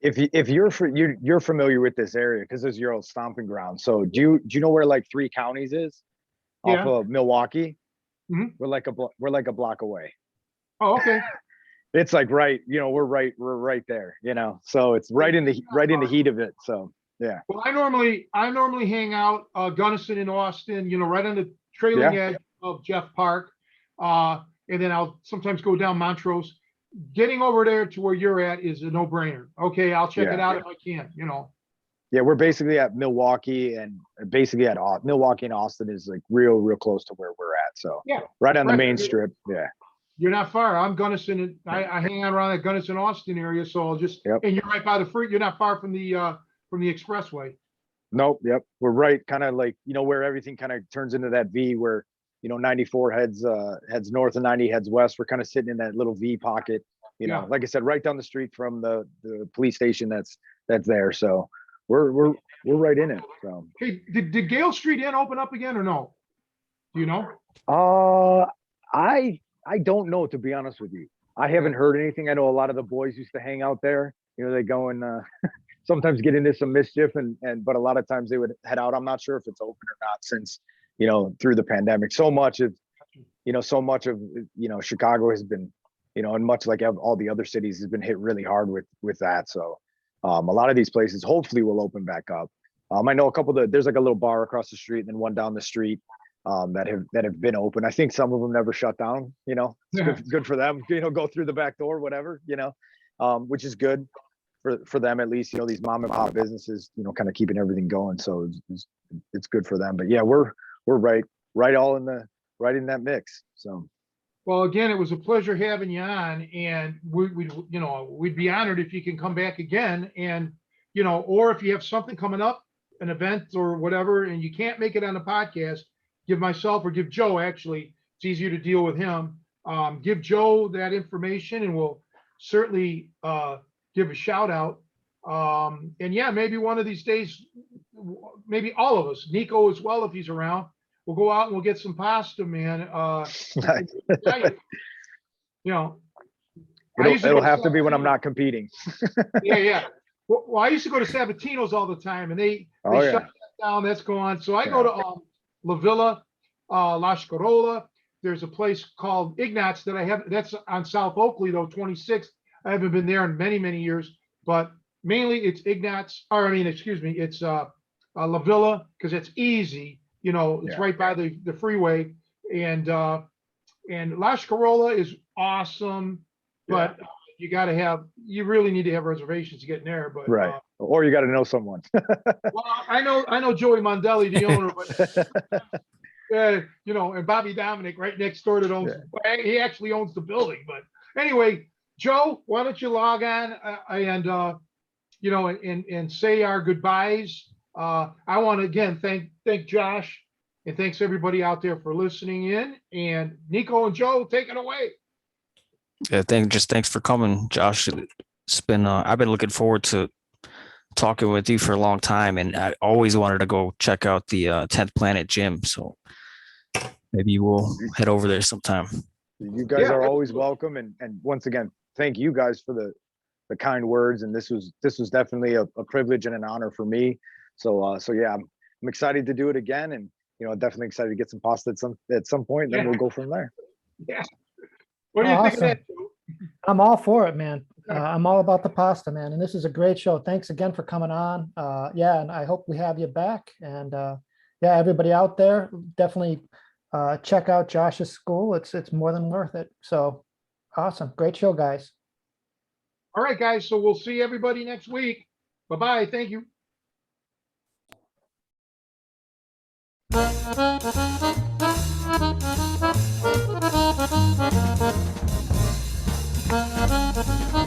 If you're familiar with this area because this is your old stomping ground. So do you know where like 3 counties is off Yeah. of Milwaukee? Mhm. We're like a block away. Oh, okay. It's like we're right there, So it's right in the heat of it. So yeah. Well, I normally hang out Gunnison in Austin, right on the trailing edge of Jeff Park. And then I'll sometimes go down Montrose. Getting over there to where you're at is a no-brainer. Okay, I'll check it out if I can, Yeah, we're basically at Milwaukee and basically at Milwaukee and Austin is like real close to where we're at. So yeah, right on the main strip. Yeah. You're not far. I'm Gunnison. And I hang out around that Gunnison Austin area. So I'll just, and you're right by the free, you're not far from the expressway. Nope. Yep. We're right. Kind of like, where everything kind of turns into that V where, 94 heads north and 90 heads west. We're kind of sitting in that little V pocket, like I said, right down the street from the police station that's there. So we're right in it. So hey, did Gale Street Inn open up again or no? Do you know? I don't know, to be honest with you. I haven't heard anything. I know a lot of the boys used to hang out there. They go and sometimes get into some mischief but a lot of times they would head out. I'm not sure if it's open or not since through the pandemic. So much of Chicago has been, and much like all the other cities has been hit really hard with that. So a lot of these places hopefully will open back up. I know a couple there's like a little bar across the street and then one down the street that have been open. I think some of them never shut down, it's good for them, go through the back door, whatever, which is good for them at least, these mom and pop businesses, kind of keeping everything going. So it's good for them. But yeah, we're right in that mix. So. Well, again, it was a pleasure having you on, and we'd be honored if you can come back again, and or if you have something coming up, an event or whatever, and you can't make it on the podcast, give myself or give Joe, actually, it's easier to deal with him. Give Joe that information and we'll certainly give a shout out. And yeah, maybe one of these days, maybe all of us, Nico as well, if he's around, we'll go out and we'll get some pasta, man. It'll have to be when I'm not competing. Yeah. Well, I used to go to Sabatino's all the time, and they shut that down. That's gone. So I go to La Villa, La Scarola. There's a place called Ignatz that I have. That's on South Oakley, though, 26th. I haven't been there in many, many years, but mainly it's Ignatz. It's La Villa because it's easy. It's right by the freeway, and La Scarola is awesome, but you really need to have reservations to get in there. But right, or you got to know someone. Well, I know Joey Mondelli, the owner, but and Bobby Dominic right next door that owns. Yeah. He actually owns the building. But anyway, Joe, why don't you log on and say our goodbyes. I want to again thank Josh, and thanks everybody out there for listening in. And Nico and Joe, take it away. Yeah, thanks for coming, Josh. It's been I've been looking forward to talking with you for a long time, and I always wanted to go check out the 10th Planet gym. So maybe we'll head over there sometime. You guys are always welcome, and once again, thank you guys for the kind words. And this was definitely a privilege and an honor for me. So yeah, I'm excited to do it again, and definitely excited to get some pasta at some point. Then we'll go from there. Yeah. What do you think of that? I'm all for it, man. I'm all about the pasta, man. And this is a great show. Thanks again for coming on. And I hope we have you back. And everybody out there, definitely check out Josh's school. It's more than worth it. So awesome. Great show, guys. All right, guys. So we'll see everybody next week. Bye-bye. Thank you. Thank you.